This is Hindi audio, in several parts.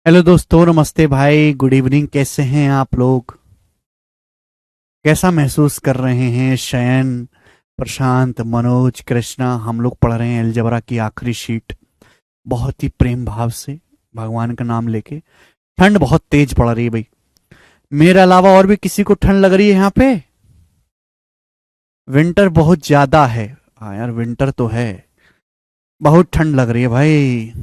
हेलो दोस्तों, नमस्ते भाई, गुड इवनिंग। कैसे हैं आप लोग? कैसा महसूस कर रहे हैं? शयन, प्रशांत, मनोज, कृष्णा, हम लोग पढ़ रहे हैं अलजबरा की आखिरी शीट, बहुत ही प्रेम भाव से, भगवान का नाम लेके। ठंड बहुत तेज पड़ रही है भाई। मेरे अलावा और भी किसी को ठंड लग रही है यहाँ पे? विंटर बहुत ज्यादा है। हाँ यार, विंटर तो है, बहुत ठंड लग रही है भाई।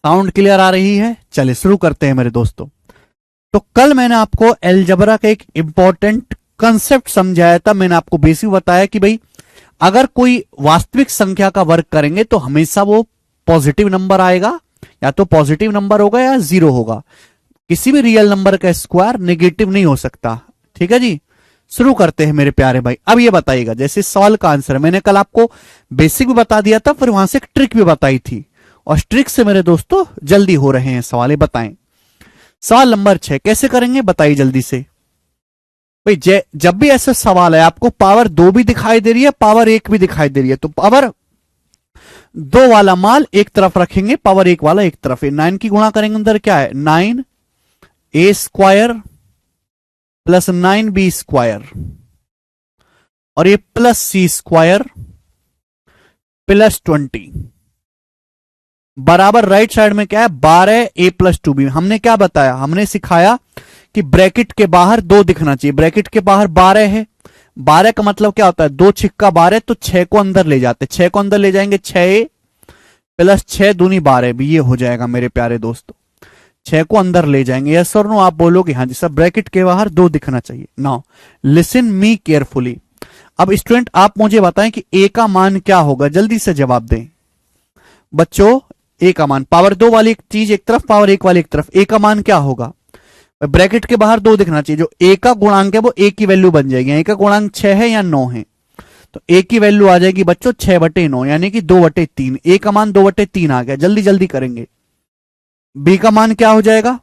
साउंड क्लियर आ रही है? चलिए शुरू करते हैं मेरे दोस्तों। तो कल मैंने आपको एलजबरा का एक इंपॉर्टेंट कंसेप्ट समझाया था। मैंने आपको बेसिक बताया कि भाई अगर कोई वास्तविक संख्या का वर्ग करेंगे तो हमेशा वो पॉजिटिव नंबर आएगा, या तो पॉजिटिव नंबर होगा या जीरो होगा। किसी भी रियल नंबर का स्क्वायर नेगेटिव नहीं हो सकता। ठीक है जी, शुरू करते हैं मेरे प्यारे भाई। अब ये बताइएगा, जैसे सवाल का आंसर मैंने कल आपको बेसिक भी बता दिया था, फिर वहां से एक ट्रिक भी बताई थी, और ट्रिक से मेरे दोस्तों जल्दी हो रहे हैं सवाल। ये बताएं, सवाल नंबर 6 कैसे करेंगे बताइए जल्दी से। भाई जब भी ऐसा सवाल है, आपको पावर 2 भी दिखाई दे रही है, पावर 1 भी दिखाई दे रही है, तो पावर 2 वाला माल एक तरफ रखेंगे, पावर 1 वाला एक तरफ है। 9 की गुणा करेंगे, अंदर क्या है? 9a² प्लस 9b² और ये प्लस c² प्लस 20 बराबर राइट साइड में क्या है? 12a+2b। हमने क्या बताया? हमने सिखाया कि ब्रैकेट के बाहर 2 दिखना चाहिए। ब्रैकेट के बाहर 12 है, 12 का मतलब क्या होता है? 2 छिक्का 12, तो 6 को अंदर ले जाते, 6 को अंदर ले जाएंगे, 6a प्लस 6 दूनी 12 भी, ये हो जाएगा मेरे प्यारे दोस्तों। 6 को अंदर ले जाएंगे, यस और नो? आप बोलोगे हाँ जी सर, ब्रैकेट के बाहर 2 दिखना चाहिए। Now listen me carefully. अब स्टूडेंट आप मुझे बताएं कि ए का मान क्या होगा, जल्दी से जवाब दें बच्चों। ए का मान, पावर 2 वाली एक चीज एक तरफ, पावर 1 वाली एक तरफ, ए का मान क्या होगा? ब्रैकेट के बाहर 2 दिखना चाहिए। जो ए का गुणांक है वो ए की वैल्यू बन जाएगी। ए का गुणांक 6 है या 9 है, तो ए की वैल्यू आ जाएगी बच्चों 6/9, यानी कि 2/3। ए का मान 2/3 आ गया। जल्दी जल्दी करेंगे। बी का मान क्या हो जाएगा?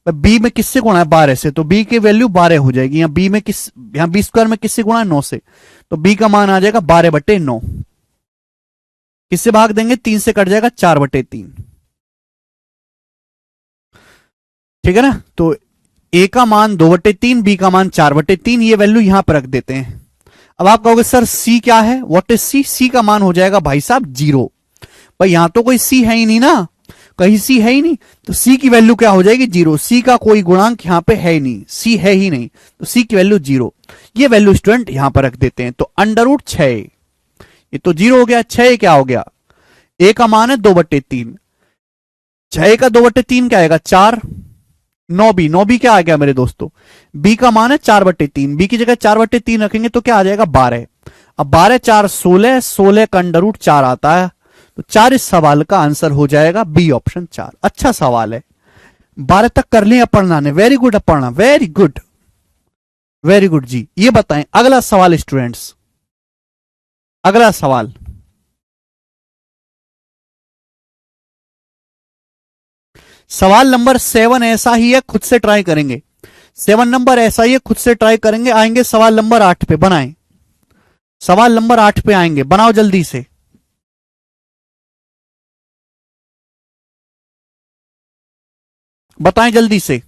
बी में किससे गुणा है? 12 से, तो बी की वैल्यू 12 हो जाएगी। यहाँ बी में यहाँ b² में किससे गुणा है? 9 से, तो बी का मान आ जाएगा 12/9। किससे भाग देंगे? 3 से कट जाएगा, 4/3। ठीक है ना? तो ए का मान 2/3, बी का मान 4/3, ये वैल्यू यहां पर रख देते हैं। अब आप कहोगे सर सी क्या है? व्हाट इज सी? सी का मान हो जाएगा भाई साहब 0। भाई यहां तो कोई सी है ही नहीं ना, कहीं सी है ही नहीं, तो सी की वैल्यू क्या हो जाएगी? 0। सी का कोई गुणांक यहां पे है ही नहीं, सी है ही नहीं, तो सी की वैल्यू 0। ये वैल्यू स्टूडेंट यहां पर रख देते हैं। तो √6, ये तो 0 हो गया। 6 क्या हो गया? ए का मान है 2/3, 6 का 2/3 क्या आएगा? 4। 9b, 9b क्या आ गया मेरे दोस्तों? b का मान है 4/3, b की जगह 4/3 रखेंगे तो क्या आ जाएगा? 12। अब 12 4 16, 16 का √4 आता है, तो 4 इस सवाल का आंसर हो जाएगा बी ऑप्शन 4। अच्छा सवाल है, 12 तक कर लिया पढ़ना ने। Very good Aparna, very good, very good ji. ये बताएं अगला सवाल स्टूडेंट्स, अगला सवाल। सवाल नंबर 7 ऐसा ही है, खुद से ट्राई करेंगे। 7 नंबर ऐसा ही है, खुद से ट्राई करेंगे। आएंगे सवाल नंबर 8 पे, बनाएं। सवाल नंबर 8 पे आएंगे, बनाओ जल्दी से। बताएं जल्दी से।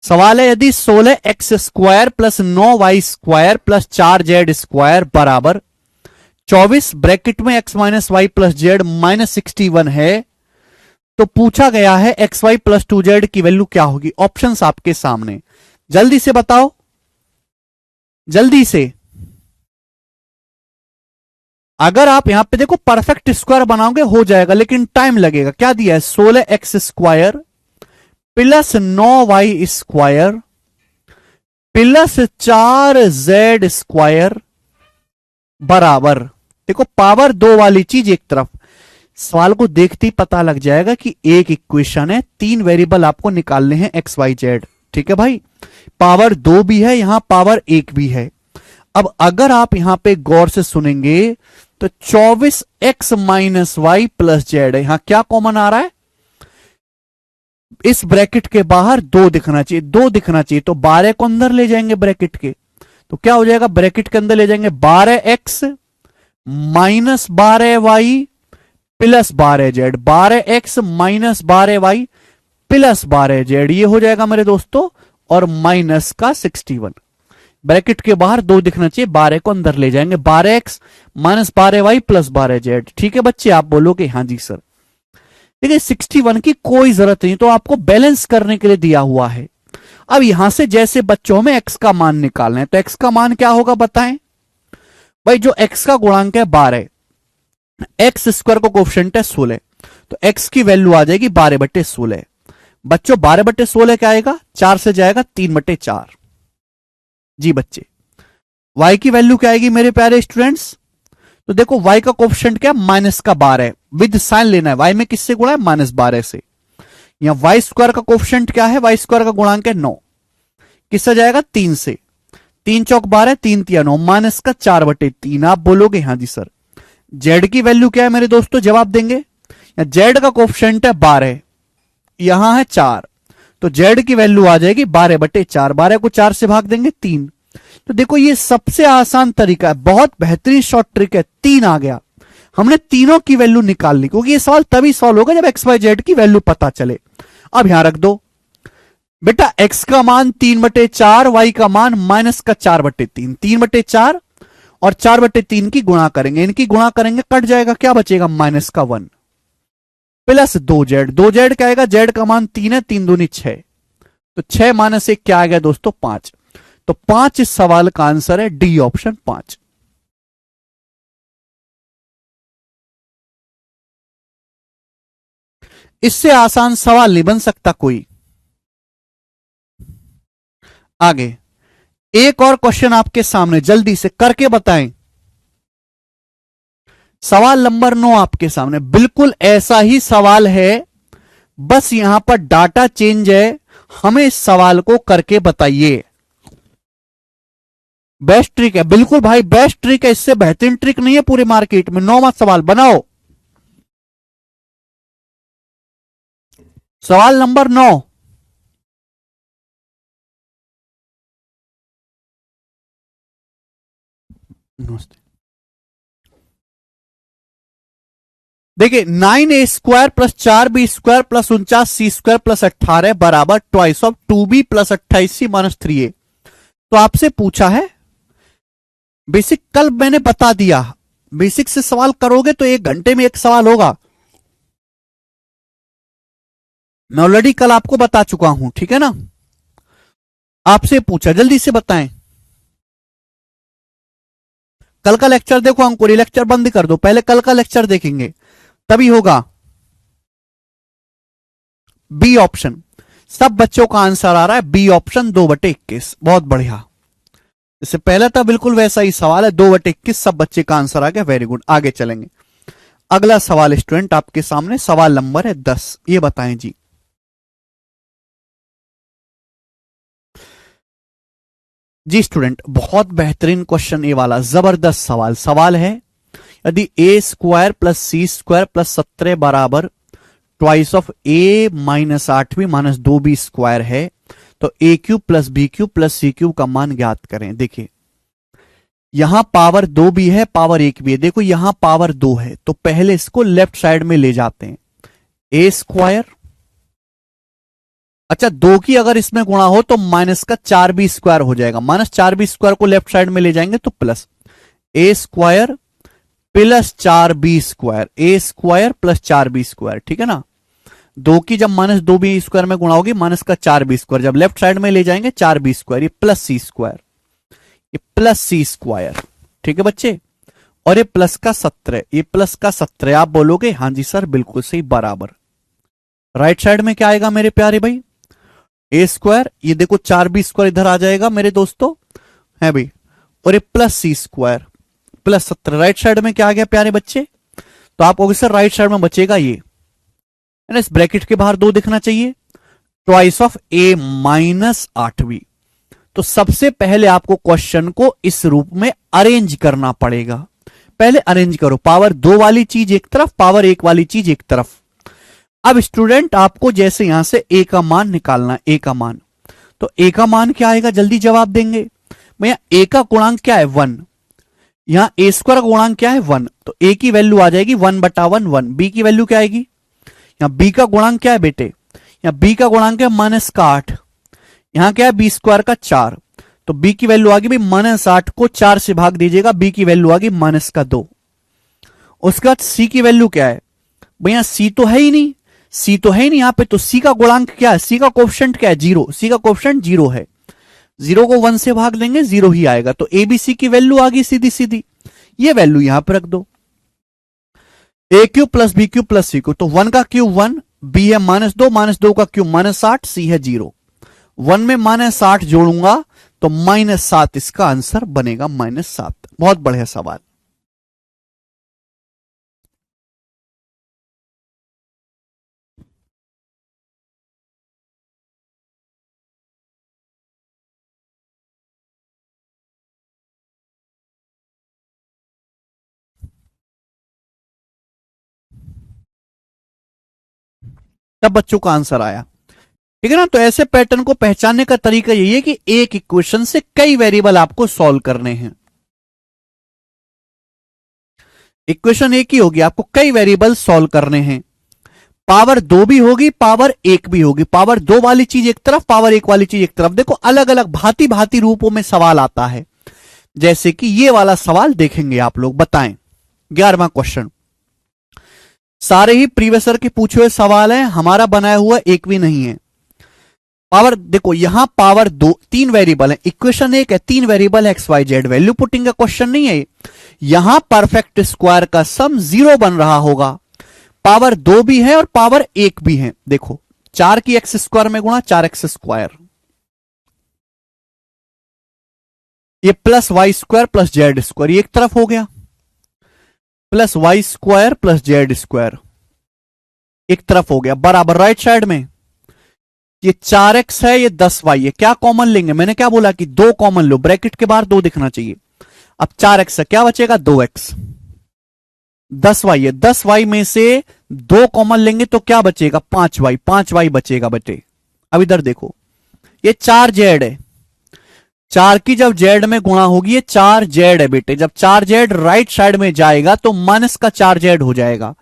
सवाल है, यदि 16x² plus 9y² plus 4z² बराबर 24 ब्रैकेट में x-y प्लस z -61 है, तो पूछा गया है xy प्लस 2z की वैल्यू क्या होगी? ऑप्शंस आपके सामने, जल्दी से बताओ, जल्दी से। अगर आप यहां पे देखो परफेक्ट स्क्वायर बनाओगे हो जाएगा, लेकिन टाइम लगेगा। क्या दिया है? 16x² plus 9y² plus 4z² बराबर, देखो पावर 2 वाली चीज एक तरफ, सवाल को देखते ही पता लग जाएगा कि एक इक्वेशन है, 3 वेरिएबल आपको निकालने हैं एक्स वाई जेड। ठीक है भाई, पावर 2 भी है यहां, पावर 1 भी है। अब अगर आप यहां पे गौर से सुनेंगे तो 24x - y प्लस जेड है, यहां क्या कॉमन आ रहा है? इस ब्रैकेट के बाहर 2 दिखना चाहिए, 2 दिखना चाहिए, तो 12 को अंदर ले जाएंगे ब्रैकेट के, तो क्या हो जाएगा, ब्रैकेट के अंदर ले जाएंगे 12x minus 12y plus 12z, 12x minus 12y plus 12z, ये हो जाएगा मेरे दोस्तों, और माइनस का 61। ब्रैकेट के बाहर 2 दिखना चाहिए, 12 को अंदर ले जाएंगे, 12x minus 12y plus 12z। ठीक है बच्चे, आप बोलोगे हाँ जी सर। देखिए 61 की कोई जरूरत नहीं, तो आपको बैलेंस करने के लिए दिया हुआ है। अब यहां से जैसे बच्चों में x का मान निकालना है, तो x का मान क्या होगा बताएं भाई, जो x का गुणांक है 12, एक्स स्क्वायर को कोफिशिएंट है 16, तो x की वैल्यू आ जाएगी 12/16। बच्चों 12/16 क्या आएगा, 4 से जाएगा 3/4। जी बच्चे, y की वैल्यू क्या आएगी मेरे प्यारे स्टूडेंट्स, तो देखो y का कोफिशिएंट क्या, माइनस का 12, विद साइन लेना है, y में किससे गुणा है, -12 से। यहां y स्क्वायर का कोफिशिएंट क्या है, y स्क्वायर का गुणांक है 9, किससे जाएगा, 3 से, 3 चौक 12, 3 तिया 9, माइनस का 4/3। आप बोलोगे हाँ जी सर। z की वैल्यू क्या है मेरे दोस्तों, जवाब देंगे, z का कोफिशिएंट है 12, यहां है 4, तो z की वैल्यू आ जाएगी 12/4, 12 को 4 से भाग देंगे 3। तो देखो ये सबसे आसान तरीका है, बहुत बेहतरीन शॉर्ट ट्रिक है, 3 आ गया, हमने तीनों की वैल्यू निकाल ली, क्योंकि ये सवाल तभी सॉल्व होगा जब एक्स वाई जेड की वैल्यू पता चले। अब यहां रख दो बेटा, x का मान 3/4, y का मान माइनस का 4/3, 3/4 और 4/3 की गुणा करेंगे, इनकी गुणा करेंगे, कट जाएगा, क्या बचेगा, माइनस का 1 प्लस 2z, 2z क्या आएगा, z का मान 3 है, 3 दूनी 6, तो 6 माइनस 1 क्या आ गया दोस्तों, 5। तो 5 इस सवाल का आंसर है, डी ऑप्शन 5। इससे आसान सवाल नहीं बन सकता कोई। आगे एक और क्वेश्चन आपके सामने, जल्दी से करके बताएं। सवाल नंबर 9 आपके सामने, बिल्कुल ऐसा ही सवाल है, बस यहां पर डाटा चेंज है, हमें इस सवाल को करके बताइए। बेस्ट ट्रिक है, बिल्कुल भाई बेस्ट ट्रिक है, इससे बेहतरीन ट्रिक नहीं है पूरे मार्केट में। 9वां सवाल बनाओ, सवाल नंबर 9। नमस्ते। देखिए 9a² plus 4b² plus 49c² plus 18 बराबर twice of 2b plus 28c minus 3a। तो आपसे पूछा है बेसिक, कल मैंने बता दिया, बेसिक से सवाल करोगे तो 1 घंटे में एक सवाल होगा, मैं ऑलरेडी कल आपको बता चुका हूं, ठीक है ना। आपसे पूछा, जल्दी से बताएं। कल का लेक्चर देखो अंकुरी, लेक्चर बंद कर दो, पहले कल का लेक्चर देखेंगे तभी होगा। बी ऑप्शन, सब बच्चों का आंसर आ रहा है बी ऑप्शन, 2/21, बहुत बढ़िया। इससे पहले था बिल्कुल वैसा ही सवाल है, 2/21, सब बच्चे का आंसर आ गया, वेरी गुड। आगे चलेंगे, अगला सवाल स्टूडेंट आपके सामने, सवाल नंबर है 10, ये बताएं जी। जी स्टूडेंट, बहुत बेहतरीन क्वेश्चन ये वाला, जबरदस्त सवाल। सवाल है यदि a² प्लस c² प्लस 17 बराबर twice of a minus 8b minus 2b² है, तो a³ plus b³ plus c³ का मान ज्ञात करें। देखिए यहां पावर 2 भी है, पावर 1 भी है, देखो यहां पावर 2 है, तो पहले इसको लेफ्ट साइड में ले जाते हैं, a², अच्छा 2 की अगर इसमें गुणा हो तो माइनस का 4b² हो जाएगा, माइनस 4b² को लेफ्ट साइड में ले जाएंगे तो plus a² plus 4b², a² plus 4b², ठीक है ना। 2 की जब माइनस 2b² में गुणा होगी, माइनस का 4b², जब लेफ्ट साइड में ले जाएंगे 4b², ये प्लस c², ये प्लस c², ठीक है बच्चे। और ये प्लस का 17, ये प्लस का 17, आप बोलोगे हाँ जी सर बिल्कुल सही, बराबर। राइट साइड में क्या आएगा मेरे प्यारे भाई, a², ये देखो 4b² इधर आ जाएगा मेरे दोस्तों, है भाई, और ये plus c² plus 17, right side में क्या आ गया प्यारे बच्चे, तो आप कहोगे सर राइट साइड में बचेगा ये, इस ब्रैकेट के बाहर 2 दिखना चाहिए, twice of a minus 8b। तो सबसे पहले आपको क्वेश्चन को इस रूप में अरेंज करना पड़ेगा, पहले अरेंज करो, पावर 2 वाली चीज एक तरफ, पावर 1 वाली चीज एक तरफ। अब स्टूडेंट आपको जैसे यहां से ए का मान निकालना, ए का मान, तो ए का मान क्या आएगा, जल्दी जवाब देंगे भैया। ए का गुणांक क्या है 1, यहां ए स्क्वायर का गुणांक क्या है 1, तो ए की वैल्यू आ जाएगी 1/1 1। बी की वैल्यू क्या आएगी, यहां बी का गुणांक क्या है बेटे, यहां बी का गुणांक है -8, यहां क्या है बी स्क्वायर का 4, तो बी की वैल्यू आ गई भाई -8 को 4 से भाग दीजिएगा, बी की वैल्यू आ गई -2। उसके बाद सी की वैल्यू क्या है भैया, सी तो है ही नहीं, सी तो है ही नहीं यहां पे, तो सी का गुणांक क्या है, सी का कोफिशिएंट क्या है 0, सी का कोफिशिएंट 0 है, 0 को 1 से भाग देंगे 0 ही आएगा, तो एबीसी की वैल्यू आ गई सीधी सीधी, ये वैल्यू यहां पर रख दो। A cube plus B cube plus c cube, तो 1 का क्यूब 1, बी है -2 का क्यूब -8, सी है 0, 1 में -8 जोड़ूंगा तो -7 इसका आंसर बनेगा, -7। बहुत बढ़िया सवाल। तब बच्चों का आंसर आया, ठीक है ना। तो ऐसे पैटर्न को पहचानने का तरीका यही है कि एक इक्वेशन से कई वेरिएबल आपको सॉल्व करने हैं। इक्वेशन एक ही होगी, आपको कई वेरिएबल सॉल्व करने हैं, पावर 2 भी होगी, पावर 1 भी होगी, पावर 2 वाली चीज एक तरफ, पावर 1 वाली चीज एक तरफ। देखो अलग अलग भांति भांति रूपों में सवाल आता है, जैसे कि ये वाला सवाल देखेंगे आप लोग, बताएं 11वां क्वेश्चन, सारे ही प्रीवियस ईयर के पूछे हुए सवाल हैं, हमारा बनाया हुआ एक भी नहीं है। पावर देखो यहां पावर 2, 3 वेरिएबल है, इक्वेशन एक है, 3 variable X Y Z, value putting का क्वेश्चन नहीं है। यहां परफेक्ट स्क्वायर का सम 0 बन रहा होगा, पावर 2 भी है और पावर 1 भी है। देखो 4 की एक्स स्क्वायर में गुणा 4x स्क्वायर, ये plus Y square plus Z square, ये एक तरफ हो गया, plus Y square plus Z square एक तरफ हो गया, बराबर राइट साइड में ये 4x है, ये 10y है, क्या कॉमन लेंगे, मैंने क्या बोला कि 2 कॉमन लो, ब्रैकेट के बाहर 2 दिखना चाहिए। अब 4x है, क्या बचेगा 2x, 10y है, 10y में से 2 कॉमन लेंगे तो क्या बचेगा 5y, 5y बचेगा बेटे। अब इधर देखो ये 4z है, 4 की जब z में गुणा होगी ये 4z है बेटे, जब 4z राइट साइड में जाएगा तो माइनस का 4z हो जाएगा,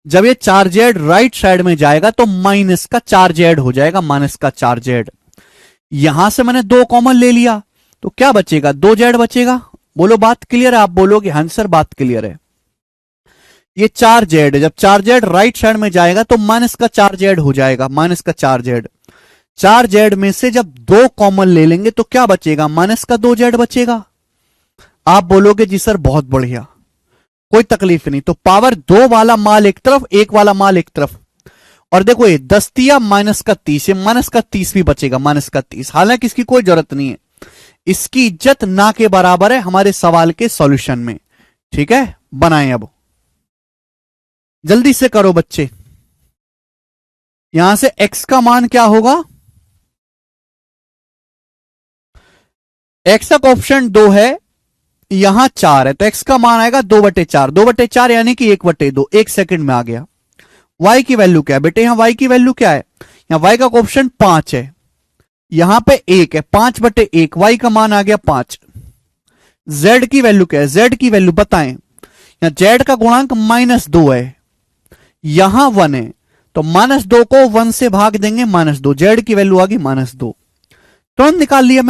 जब ये 4z राइट साइड में जाएगा तो माइनस का 4z हो जाएगा, माइनस का 4z। यहां से मैंने 2 कॉमन ले लिया तो क्या बचेगा 2z बचेगा। बोलो बात क्लियर है, आप बोलोगे हाँ सर बात क्लियर है। ये 4z है, जब 4z राइट साइड में जाएगा तो माइनस का 4z हो जाएगा, माइनस का 4z। 4z में से जब 2 कॉमन ले लेंगे तो क्या बचेगा माइनस का 2z बचेगा। आप बोलोगे जी सर बहुत बढ़िया, कोई तकलीफ नहीं। तो पावर 2 वाला माल एक तरफ, 1 वाला माल एक तरफ, और देखो ये 10 दिया माइनस का 30, ये माइनस का 30 भी बचेगा, माइनस का 30। हालांकि इसकी कोई जरूरत नहीं है, इसकी इज्जत ना के बराबर है हमारे सवाल के सॉल्यूशन में, ठीक है। बनाएं अब, जल्दी से करो बच्चे। यहां से x का मान क्या होगा, x का ऑप्शन 2 है, यहां 4 है, तो x का मान आएगा 2/4, 2/4 यानी कि 1/2, 1 सेकंड में आ गया। y की वैल्यू क्या है बेटे, यहां y की वैल्यू क्या है, यहां y का ऑप्शन 5 है, यहां पे 1 है, 5/1, y का मान आ गया 5। z की वैल्यू क्या है, z की वैल्यू बताएं, यहां z का गुणांक -2 है, यहां 1 है, तो -2 को 1 से भाग देंगे -2, z की वैल्यू आ गई -2, तुरंत निकाल लिया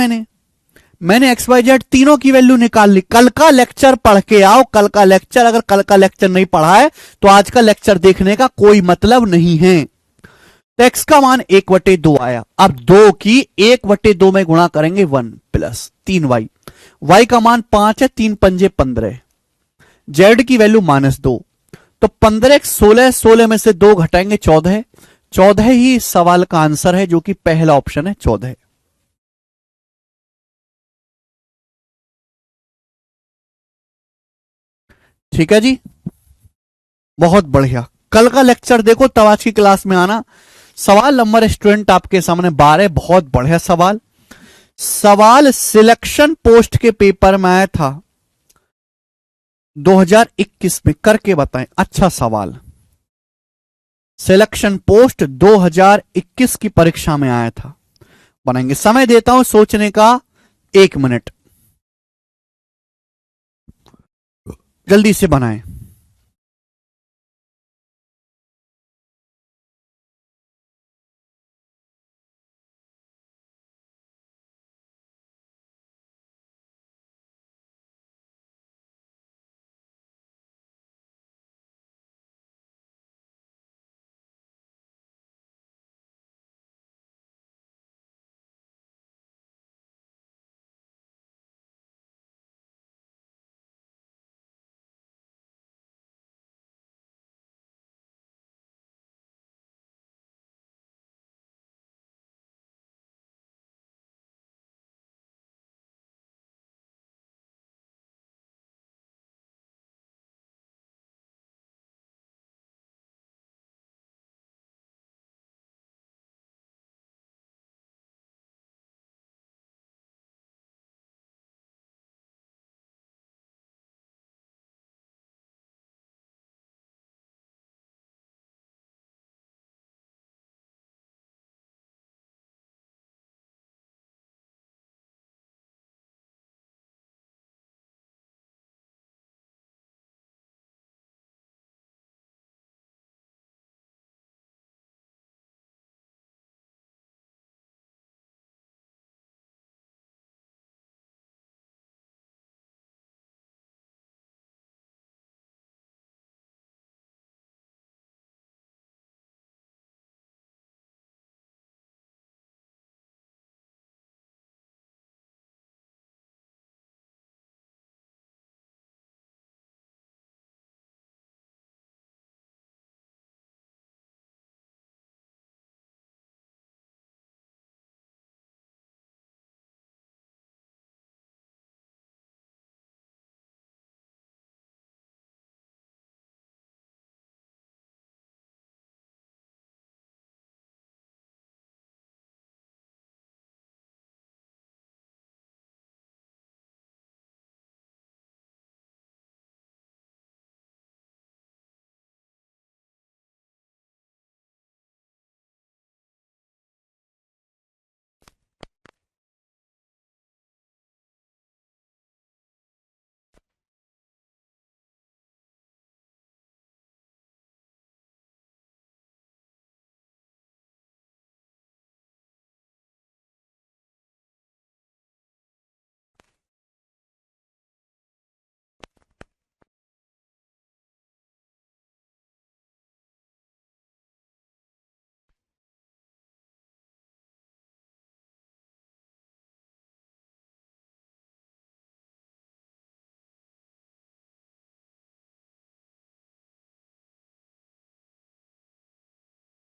मैंने एक्स वाई जेड तीनों की वैल्यू निकाल ली। कल का लेक्चर पढ़ के आओ, कल का लेक्चर, अगर कल का लेक्चर नहीं पढ़ा है तो आज का लेक्चर देखने का कोई मतलब नहीं है। तो एक्स का मान 1/2 आया, अब 2 की 1/2 में गुणा करेंगे 1 प्लस 3y, y का मान 5 है, 3 पंजे 15, जेड की वैल्यू -2, तो 15 16, 16 में से 2 घटाएंगे 14, 14 ही इस सवाल का आंसर है, जो कि पहला ऑप्शन है 14। ठीक है जी, बहुत बढ़िया। कल का लेक्चर देखो तब आज की क्लास में आना। सवाल नंबर स्टूडेंट आपके सामने 12, बहुत बढ़िया सवाल। सवाल सिलेक्शन पोस्ट के पेपर में आया था 2021 में, करके बताएं। अच्छा सवाल, सिलेक्शन पोस्ट 2021 की परीक्षा में आया था। बनाएंगे, समय देता हूं सोचने का 1 मिनट, जल्दी से बनाएं।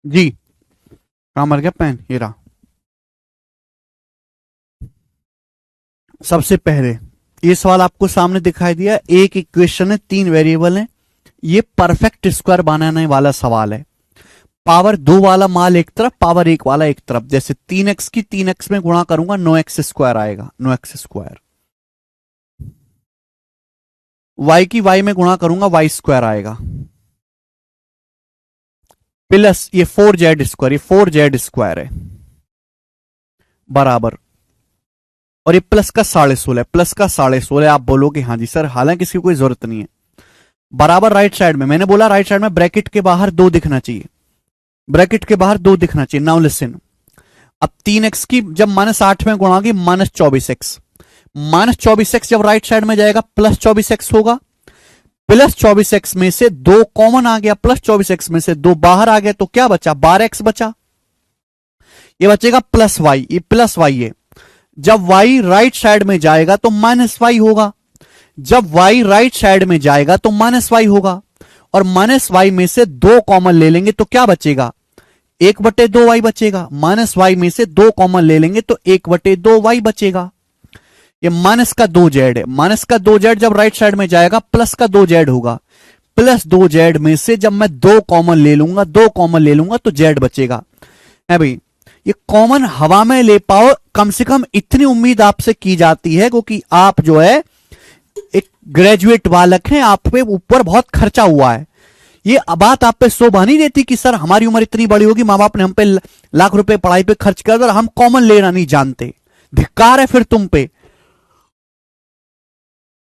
जी, कहां मर गया पेन, ये रहा। सबसे पहले ये सवाल आपको सामने दिखाई दिया, एक इक्वेशन है, 3 वेरिएबल है, ये परफेक्ट स्क्वायर बनाने वाला सवाल है। पावर 2 वाला माल एक तरफ, पावर 1 वाला एक तरफ। जैसे 3x की 3x में गुणा करूंगा 9x स्क्वायर आएगा, 9x स्क्वायर। y की y में गुणा करूंगा y स्क्वायर आएगा, प्लस ये 4z स्क्वायर, ये 4z स्क्वायर है, बराबर। और ये प्लस का 16.5, प्लस का 16.5। आप बोलोगे हाँ जी सर, हालांकि इसकी कोई जरूरत नहीं है। बराबर राइट साइड में, मैंने बोला राइट साइड में ब्रैकेट के बाहर 2 दिखना चाहिए, ब्रैकेट के बाहर 2 दिखना चाहिए। नाउ लिसन, अब 3x की जब -8 में गुणा होगी -24x, -24x जब राइट साइड में जाएगा +24x होगा। +24x में से 2 कॉमन आ गया, +24x में से 2 बाहर आ गया, तो क्या बचा, 12x बचा। ये बचेगा +y, ये +y है। जब y राइट साइड में जाएगा तो -y होगा, जब y राइट साइड में जाएगा तो -y होगा। और -y में से 2 कॉमन ले लेंगे तो क्या बचेगा, 1/2y बचेगा। -y में से 2 कॉमन ले लेंगे तो 1/2y बचेगा। ये माइनस का 2z है, माइनस का 2z जब राइट साइड में जाएगा प्लस का 2z होगा। +2z में से जब मैं 2 कॉमन ले लूंगा, 2 कॉमन ले लूंगा तो z बचेगा। है भाई, ये कॉमन हवा में ले पाओ, कम से कम इतनी उम्मीद आपसे की जाती है, क्योंकि आप जो है एक ग्रेजुएट बालक हैं, आप पे ऊपर बहुत खर्चा हुआ है। ये बात आप पे शोभा नहीं देती कि सर हमारी उम्र इतनी बड़ी होगी, माँ बाप ने हम पे लाख रुपए पढ़ाई पे खर्च कर दिया, हम कॉमन लेना नहीं जानते। धिक्कार है फिर तुम पे।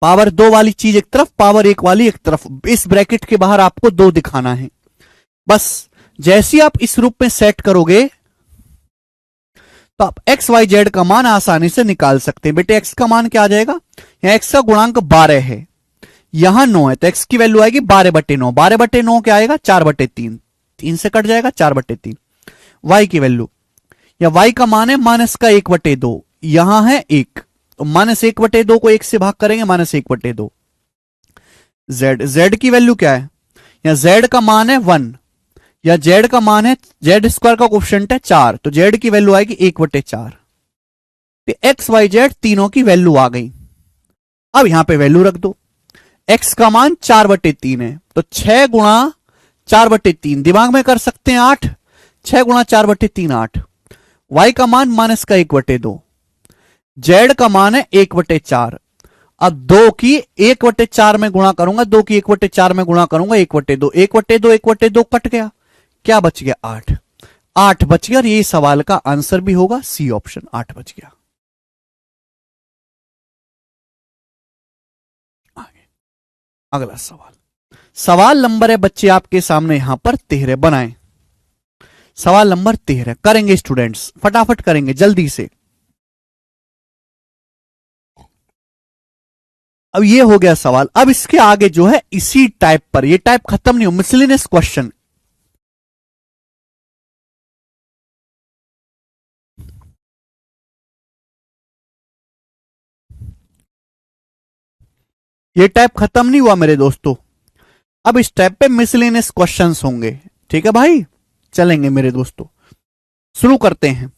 पावर 2 वाली चीज एक तरफ, पावर 1 वाली एक तरफ। इस ब्रैकेट के बाहर आपको 2 दिखाना है। बस जैसे आप इस रूप में सेट करोगे तो आप एक्स वाई जेड का मान आसानी से निकाल सकते हैं। बेटे एक्स का मान क्या आ जाएगा, यहां एक्स का गुणांक 12 है, यहां 9 है, तो एक्स की वैल्यू आएगी 12/9। 12/9 क्या आएगा, 4/3। 3 से कट जाएगा, 4/3। वाई की वैल्यू, या वाई का मान है -1/2, यहां है 1, तो -1/2 को 1 से भाग करेंगे, -1/2। जेड की वैल्यू क्या है, या जेड का मान है 1, या जेड का मान है, जेड स्क्वायर का कोफिशिएंट है 4, तो जेड की वैल्यू आएगी 1/4। तो एक्स वाई जेड तीनों की वैल्यू आ गई। अब यहां पे वैल्यू रख दो। एक्स का मान 4/3 है, तो 6 गुणा 4/3, दिमाग में कर सकते हैं 8, 6 गुणा 4/3 8। वाई का मान -1/2, जेड का मान है 1/4। अब 2 की 1/4 में गुणा करूंगा, 2 की 1/4 में गुणा करूंगा, 1/2, 1/2, 1/2 कट गया, क्या बच गया, 8। 8 बच गया, और ये सवाल का आंसर भी होगा सी ऑप्शन, 8 बच गया। आगे अगला सवाल नंबर है बच्चे आपके सामने यहां पर 13 बनाएं। सवाल नंबर 13 करेंगे स्टूडेंट्स, फटाफट करेंगे जल्दी से। अब ये हो गया सवाल। अब इसके आगे जो है इसी टाइप पर, ये टाइप खत्म नहीं हो, मिसलेनियस क्वेश्चन। ये टाइप खत्म नहीं हुआ मेरे दोस्तों, अब इस टाइप पे मिसलेनियस क्वेश्चंस होंगे। ठीक है भाई, चलेंगे मेरे दोस्तों, शुरू करते हैं।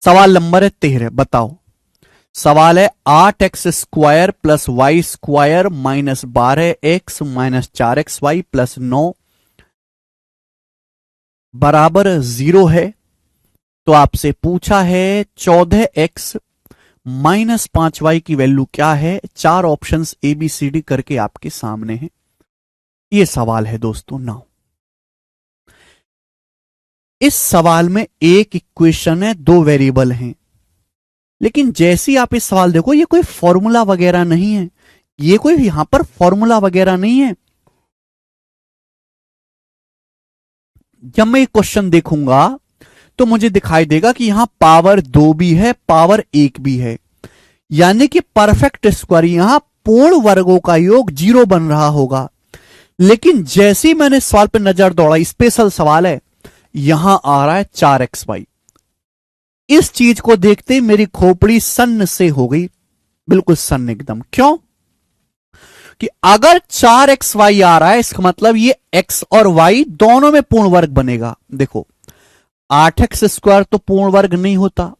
सवाल नंबर है 13, बताओ। सवाल है 8x² + y² - 12x - 4xy + 9 बराबर 0 है। तो आपसे पूछा है 14x - 5y की वैल्यू क्या है। 4 ऑप्शंस ABCD करके आपके सामने हैं। ये सवाल है दोस्तों। नाउ इस सवाल में एक इक्वेशन है, 2 वेरिएबल हैं, लेकिन जैसे ही आप इस सवाल देखो, ये कोई फॉर्मूला वगैरह नहीं है, ये कोई यहां पर फॉर्मूला वगैरह नहीं है। जब मैं ये क्वेश्चन देखूंगा तो मुझे दिखाई देगा कि यहां पावर 2 भी है, पावर 1 भी है, यानी कि परफेक्ट स्क्वायर, यहां पूर्ण वर्गों का योग 0 बन रहा होगा। लेकिन जैसे ही मैंने सवाल पर नजर दौड़ा, स्पेशल सवाल है, यहां आ रहा है 4xy। इस चीज को देखते ही मेरी खोपड़ी सन्न से हो गई, बिल्कुल सन्न एकदम। क्यों कि अगर 4xy आ रहा है, इसका मतलब ये x और y दोनों में पूर्ण वर्ग बनेगा। देखो 8x² तो पूर्ण वर्ग नहीं होता,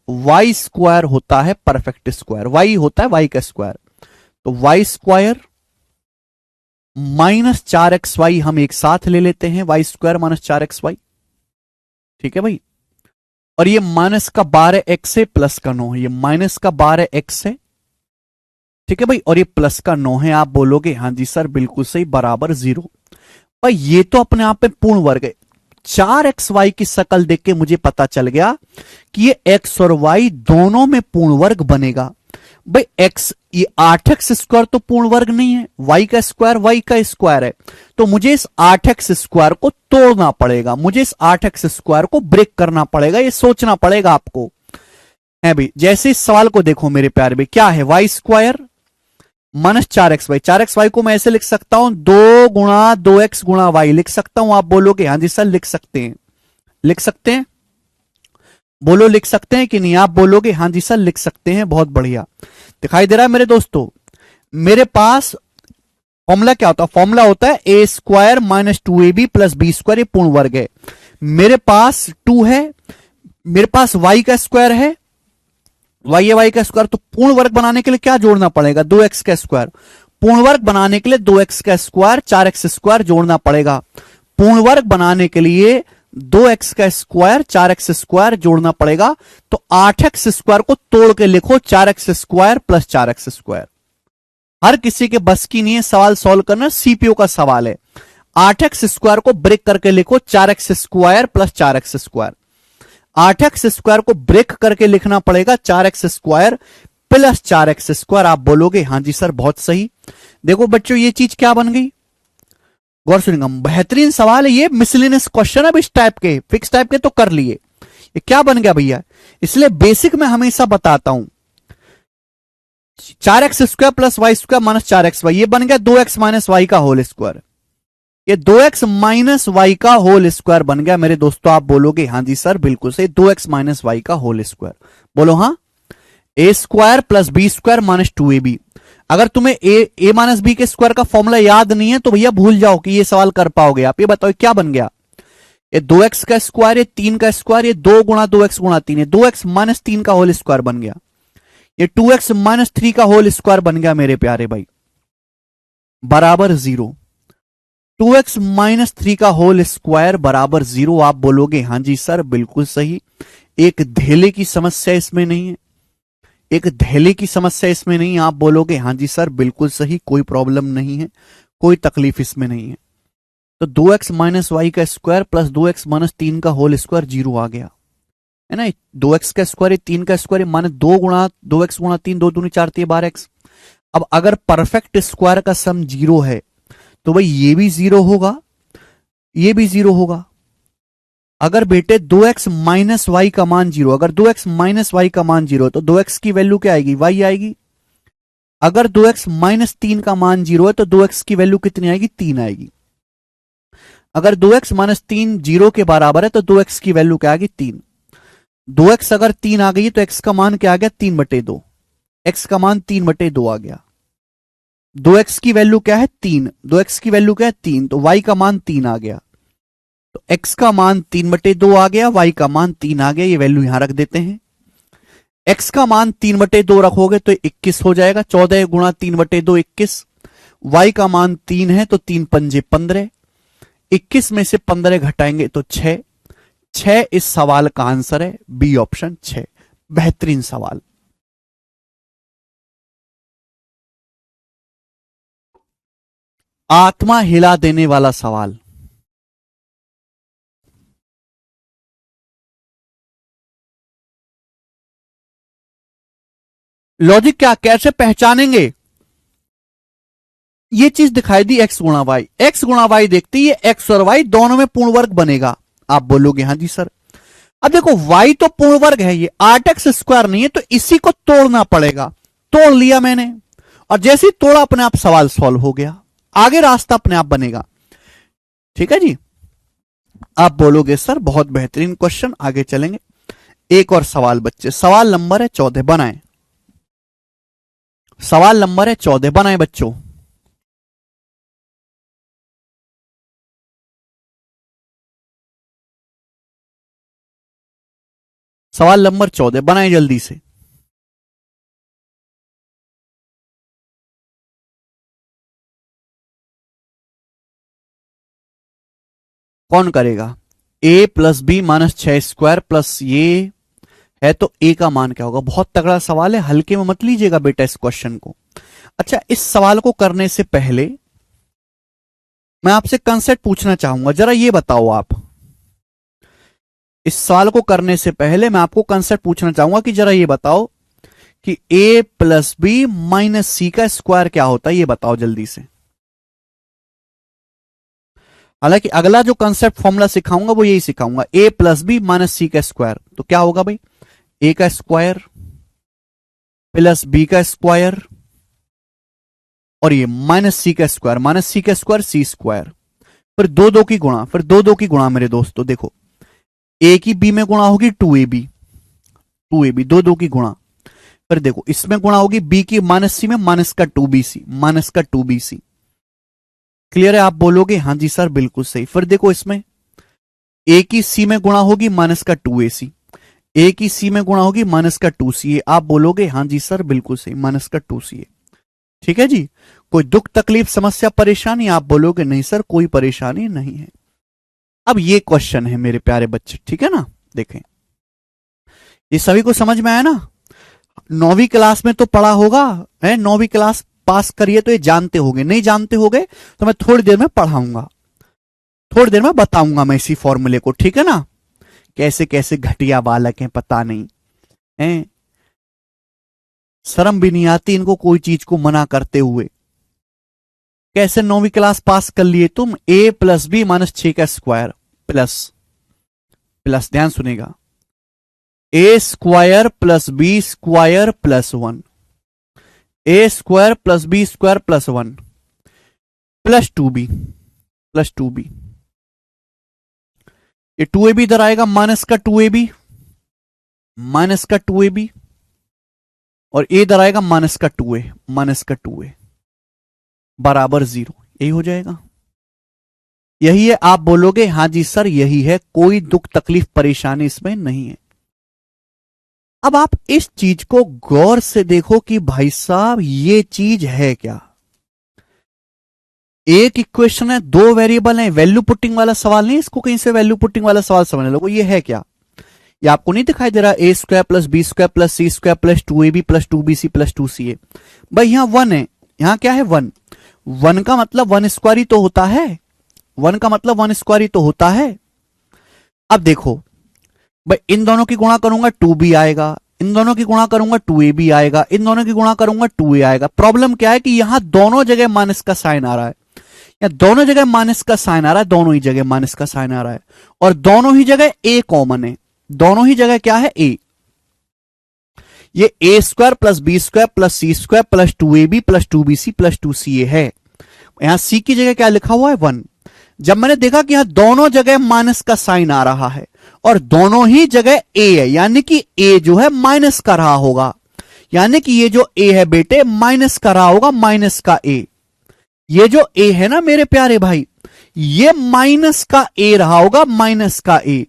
y² होता है परफेक्ट स्क्वायर, y होता है y का स्क्वायर, तो y² - 4xy हम एक साथ ले लेते हैं, y² - 4xy। ठीक है भाई, और ये माइनस का 12x है, प्लस का 9 है, ये माइनस का 12x है। ठीक है भाई, और ये प्लस का 9 है। आप बोलोगे हाँ जी सर बिल्कुल सही, बराबर 0। भाई ये तो अपने आप में पूर्ण वर्ग है। 4xy की शक्ल देख के मुझे पता चल गया कि ये x और y दोनों में पूर्ण वर्ग बनेगा। भाई x, ये 8x² तो पूर्ण वर्ग नहीं है, y का स्क्वायर है, तो मुझे इस 8x² को तोड़ना पड़ेगा, मुझे इस 8x² को ब्रेक करना पड़ेगा, ये सोचना पड़ेगा आपको। है भाई, जैसे इस सवाल को देखो मेरे प्यारे भाई, क्या है y² - 4xy। 4xy को मैं ऐसे लिख सकता हूं, 2 गुणा 2x गुणा y लिख सकता हूं। आप बोलोगे हाँ जी सर लिख सकते हैं, लिख सकते हैं, बोलो लिख सकते हैं कि नहीं। आप बोलोगे हाँ जी सर लिख सकते हैं, बहुत बढ़िया। दिखाई दे रहा है मेरे दोस्तों, मेरे पास फॉर्मूला क्या होता है, फॉर्मूला होता है a² - 2ab + b², ये पूर्ण वर्ग है। मेरे पास 2 है, मेरे पास y का स्क्वायर है, y का स्क्वायर, तो पूर्ण वर्ग बनाने के लिए क्या जोड़ना पड़ेगा, 2x का स्क्वायर। पूर्ण वर्ग बनाने के लिए 2x का स्क्वायर 4x² जोड़ना पड़ेगा। पूर्ण वर्ग बनाने के लिए 2x का स्क्वायर 4x² जोड़ना पड़ेगा। तो 8x² को तोड़ के लिखो 4x² + 4x²। हर किसी के बस की नहीं है सवाल सॉल्व करना, सीपीयू का सवाल है। 8x² को ब्रेक करके लिखो 4x² प्लस 4x²। 8x² को ब्रेक करके लिखना पड़ेगा 4x² प्लस 4x²। आप बोलोगे हाँ जी सर बहुत सही। देखो बच्चों ये चीज क्या बन गई, गौर सुनिएगा, बेहतरीन सवाल है ये। मिसलेनियस क्वेश्चन अब इस टाइप के, फिक्स टाइप के तो कर लिए, ये क्या बन गया भैया। इसलिए बेसिक में हमेशा बताता हूं 4x² plus y² minus 4xy, ये बन गया 2x माइनस वाई का होल स्क्वायर। ये 2x माइनस वाई का होल स्क्वायर बन गया मेरे दोस्तों। आप बोलोगे हाँ जी सर बिल्कुल सही, 2x माइनस वाई का होल स्क्वायर। बोलो हाँ। a² plus b² minus 2ab। अगर तुम्हें a माइनस बी के स्क्वायर का फॉर्मूला याद नहीं है तो भैया भूल जाओ कि ये सवाल कर पाओगे आप। ये बताओ क्या बन गया, ये 2x का स्क्वायर, ये 3 का स्क्वायर, ये 2 गुणा 2x गुणा 3, ये 2x माइनस 3 का होल स्क्वायर बन गया। ये 2x माइनस 3 का होल स्क्वायर बन गया मेरे प्यारे भाई, बराबर 0। 2x माइनस 3 का होल स्क्वायर बराबर 0। आप बोलोगे हाँ जी सर बिल्कुल सही। एक धेले की समस्या इसमें नहीं है, एक धेले की समस्या इसमें नहीं है। आप बोलोगे हाँ जी सर बिल्कुल सही, कोई प्रॉब्लम नहीं है, कोई तकलीफ इसमें नहीं है। तो 2x माइनस वाई का स्क्वायर प्लस 2x माइनस 3 का होल स्क्वायर 0 आ गया है ना। 2x का स्क्वायर 3 का स्क्वायर माइनस 2 गुणा 2x गुणा 3, 2 दूनी 4 12x। अब अगर परफेक्ट स्क्वायर का सम 0 है तो भाई ये भी 0 होगा, ये भी 0 होगा। अगर बेटे 2x माइनस वाई का मान 0, अगर 2x माइनस वाई का मान 0 तो 2x की वैल्यू क्या आएगी, y आएगी। अगर 2x माइनस 3 का मान 0 है तो 2x की वैल्यू कितनी आएगी, 3 आएगी। अगर 2x माइनस 3 0 के बराबर है तो 2x की वैल्यू क्या आएगी, 3। 2x अगर 3 आ गई तो x का मान क्या आ गया, 3/2। x का मान 3/2 आ गया। 2x की वैल्यू क्या है, 3। 2x की वैल्यू क्या है, 3, तो y का मान 3 आ गया। तो x का मान 3/2 आ गया, y का मान 3 आ गया। ये वैल्यू यहां रख देते हैं। x का मान 3/2 रखोगे तो 21 हो जाएगा। 14 गुणा 3/2 21। y का मान 3 है तो 3 पंजे 15। 21 में से 15 घटाएंगे तो 6। 6 इस सवाल का आंसर है, बी ऑप्शन 6। बेहतरीन सवाल। आत्मा हिला देने वाला सवाल। लॉजिक क्या, कैसे पहचानेंगे, ये चीज दिखाई दी x गुणा वाई, x गुणा वाई देखती है, x और y दोनों में पूर्ण वर्ग बनेगा। आप बोलोगे हाँ जी सर। अब देखो y तो पूर्ण वर्ग है, ये 8x² नहीं है, तो इसी को तोड़ना पड़ेगा। तोड़ लिया मैंने, और जैसे ही तोड़ा अपने आप सवाल सॉल्व हो गया, आगे रास्ता अपने आप बनेगा। ठीक है जी। आप बोलोगे सर बहुत बेहतरीन क्वेश्चन, आगे चलेंगे। एक और सवाल बच्चे, सवाल नंबर है 14, बनाए। सवाल नंबर है 14, बनाए बच्चों। सवाल नंबर 14 बनाए जल्दी से। कौन करेगा, a plus B minus 6² plus ये है तो a का मान क्या होगा। बहुत तगड़ा सवाल है, हल्के में मत लीजिएगा बेटा इस क्वेश्चन को। अच्छा, इस सवाल को करने से पहले मैं आपसे कंसेप्ट पूछना चाहूंगा, जरा ये बताओ आप। इस सवाल को करने से पहले मैं आपको कंसेप्ट पूछना चाहूंगा कि जरा ये बताओ कि a प्लस बी माइनस सी का स्क्वायर क्या होता है, ये बताओ जल्दी से। हालांकि अगला जो कंसेप्ट फॉर्मूला सिखाऊंगा वो यही सिखाऊंगा, a प्लस बी माइनस सी का स्क्वायर। तो क्या होगा भाई, a का स्क्वायर प्लस b का स्क्वायर और ये माइनस सी का स्क्वायर, माइनस सी का स्क्वायर सी स्क्वायर, फिर 2 की गुणा, फिर 2 की गुणा मेरे दोस्तों। देखो a की b में गुणा होगी 2ab, 2 की गुणा। फिर देखो इसमें गुणा होगी b की माइनस सी में, माइनस का 2bc, माइनस का 2bc। क्लियर है। आप बोलोगे हाँ जी सर बिल्कुल सही। फिर देखो इसमें a की c में गुणा होगी माइनस का 2ac, a की c में गुणा होगी माइनस का 2ca। आप बोलोगे हाँ जी सर बिल्कुल सही, माइनस का 2ca। ठीक है जी। कोई दुख तकलीफ समस्या परेशानी, आप बोलोगे नहीं सर कोई परेशानी नहीं है। अब ये क्वेश्चन है मेरे प्यारे बच्चे, ठीक है ना। देखें ये सभी को समझ में आया ना, 9वीं क्लास में तो पढ़ा होगा है, 9वीं क्लास पास करिए तो ये जानते होंगे, नहीं जानते होंगे तो मैं थोड़ी देर में पढ़ाऊंगा, थोड़ी देर में बताऊंगा मैं इसी फॉर्मूले को, ठीक है ना। कैसे कैसे घटिया बालक हैं पता नहीं हैं, शर्म भी नहीं आती इनको कोई चीज को मना करते हुए। कैसे 9वीं क्लास पास कर लिए तुम, a प्लस बी माइनस 6 का स्क्वायर प्लस, प्लस ध्यान सुनेगा, a square plus B square plus 1, a square plus B square plus 1 plus 2b, plus 2b, ये 2ab इधर आएगा माइनस का 2ab, माइनस का 2ab, और ए इधर आएगा माइनस का 2a, माइनस का 2a बराबर 0, यही हो जाएगा। यही है, आप बोलोगे हां जी सर यही है, कोई दुख तकलीफ परेशानी इसमें नहीं है। अब आप इस चीज को गौर से देखो कि भाई साहब ये चीज है क्या। एक इक्वेशन है, दो वेरिएबल है, वैल्यू पुटिंग वाला सवाल नहीं, इसको कहीं से वैल्यू पुटिंग वाला सवाल समझने लोगो। ये है क्या, ये आपको नहीं दिखाई दे रहा, a square plus B square plus C square plus 2ab plus 2bc plus 2ca। भाई यहां 1 है, यहां क्या है 1, 1 का मतलब 1 स्क्वायर ही तो होता है, 1 का मतलब 1 स्क्वायर ही तो होता है। अब देखो भाई, इन दोनों की गुणा करूंगा 2b आएगा, इन दोनों की गुणा करूंगा 2ab आएगा, इन दोनों की गुणा करूंगा 2a आएगा। प्रॉब्लम क्या है कि यहां दोनों जगह माइनस का साइन आ रहा है, या दोनों जगह माइनस का साइन आ रहा है, दोनों ही जगह माइनस का साइन आ रहा है, और दोनों ही जगह a कॉमन है, दोनों ही जगह क्या है a। ये a square plus B square plus C square plus 2ab plus 2bc plus 2ca है। यहां c की जगह क्या लिखा हुआ है 1। जब मैंने देखा कि यहां दोनों जगह माइनस का साइन आ रहा है और दोनों ही जगह a है, यानी कि a जो है माइनस का रहा होगा, यानी कि ये जो a है बेटे माइनस का रहा होगा, माइनस का a। ये जो a है ना मेरे प्यारे भाई, ये माइनस का a रहा होगा, माइनस का a।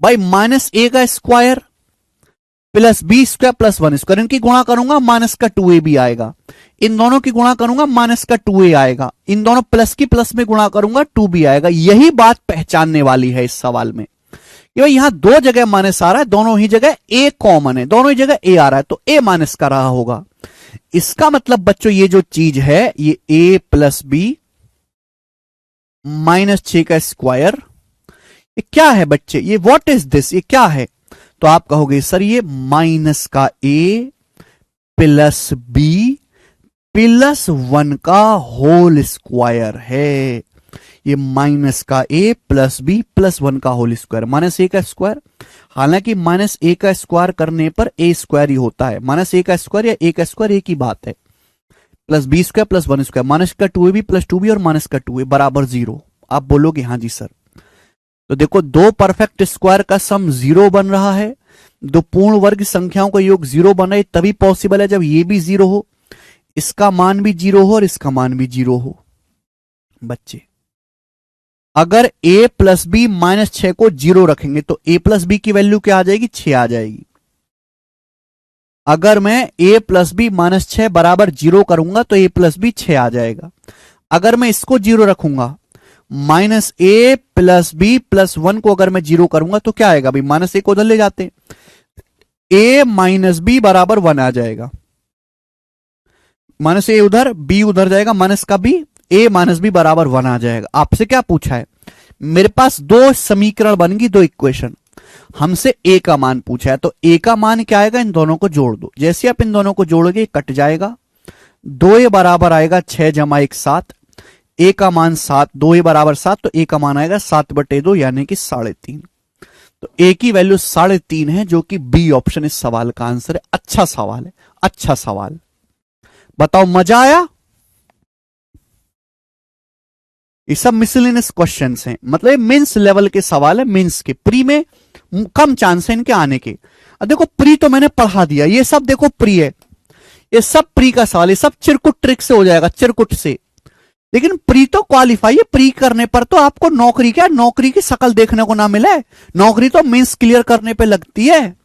भाई माइनस a का square plus B square plus 1 square, इनकी गुणा करूंगा माइनस का 2ab आएगा, इन दोनों की गुणा करूंगा माइनस का 2a आएगा, इन दोनों प्लस की प्लस में गुणा करूंगा 2b आएगा। यही बात पहचानने वाली है इस सवाल में कि भाई यहां दो जगह माइनस आ रहा है, दोनों ही जगह a कॉमन है, दोनों ही जगह a आ रहा है, तो a माइनस का रहा होगा। इसका मतलब बच्चों ये जो चीज है ये a प्लस बी माइनस 6 का स्क्वायर, ये क्या है बच्चे, ये व्हाट इज दिस, ये क्या है। तो आप कहोगे सर ये माइनस का a प्लस बी प्लस 1 का होल स्क्वायर है। ये माइनस का a प्लस बी प्लस 1 का होल स्क्वायर, माइनस a का स्क्वायर, हालांकि माइनस a का स्क्वायर करने पर a स्क्वायर ही होता है, माइनस a का स्क्वायर या a का स्क्वायर एक ही बात है, plus B square plus 1 square, minus का 2ab प्लस 2b और माइनस का 2a बराबर 0। आप बोलोगे हाँ जी सर। तो देखो दो परफेक्ट स्क्वायर का सम 0 बन रहा है, दो पूर्ण वर्ग संख्याओं का योग 0 बना है, तभी पॉसिबल है जब ये भी 0 हो, इसका मान भी 0 हो और इसका मान भी 0 हो। बच्चे अगर a प्लस बी माइनस 6 को 0 रखेंगे तो a प्लस बी की वैल्यू क्या आ जाएगी, 6 आ जाएगी। अगर मैं a प्लस बी माइनस 6 बराबर 0 करूंगा तो a प्लस बी 6 आ जाएगा। अगर मैं इसको 0 रखूंगा, minus a plus B plus 1 को अगर मैं 0 करूंगा तो क्या आएगा भाई, माइनस a को उधर ले जाते, a माइनस बी बराबर 1 आ जाएगा, माइनस a उधर b उधर जाएगा, माइनस का b, a माइनस बी बराबर 1 आ जाएगा। आपसे क्या पूछा है, मेरे पास दो समीकरण बन गई, दो इक्वेशन, हमसे a का मान पूछा है, तो a का मान क्या आएगा, इन दोनों को जोड़ दो, जैसे आप इन दोनों को जोड़ोगे कट जाएगा, 2a बराबर आएगा 6 जमा 1 7, a का मान 7, 2a बराबर 7, तो a का मान आएगा 7/2 यानी कि 3.5। तो a की वैल्यू 3.5 है, जो कि बी ऑप्शन इस सवाल का आंसर है। अच्छा सवाल है, अच्छा सवाल, बताओ मजा आया। ये सब मिसलेनियस क्वेश्चंस हैं, मतलब मेंस लेवल के सवाल है, मेंस के, प्री में कम चांस है इनके आने के। अब देखो प्री तो मैंने पढ़ा दिया, ये सब देखो प्री है, ये सब प्री का सवाल, ये सब चिरकुट ट्रिक से हो जाएगा, चिरकुट से। लेकिन प्री तो क्वालिफाई है, प्री करने पर तो आपको नौकरी, क्या नौकरी की शकल देखने को ना मिले, नौकरी तो मेंस क्लियर करने पे लगती है।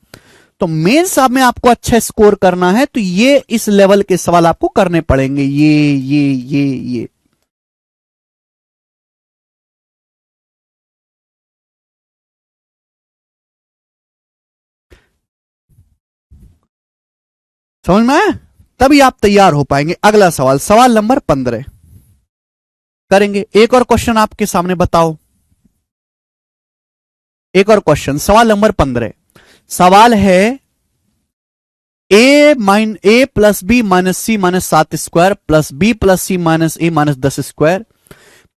तो मेंस में आपको अच्छा स्कोर करना है तो ये इस लेवल के सवाल आपको करने पड़ेंगे, ये समझ में आया। तभी आप तैयार हो पाएंगे। अगला सवाल, सवाल नंबर 15 करेंगे। एक और क्वेश्चन आपके सामने बताओ, एक और क्वेश्चन, सवाल नंबर 15। सवाल है a plus B minus C minus 7 square plus B plus c minus a minus 10 square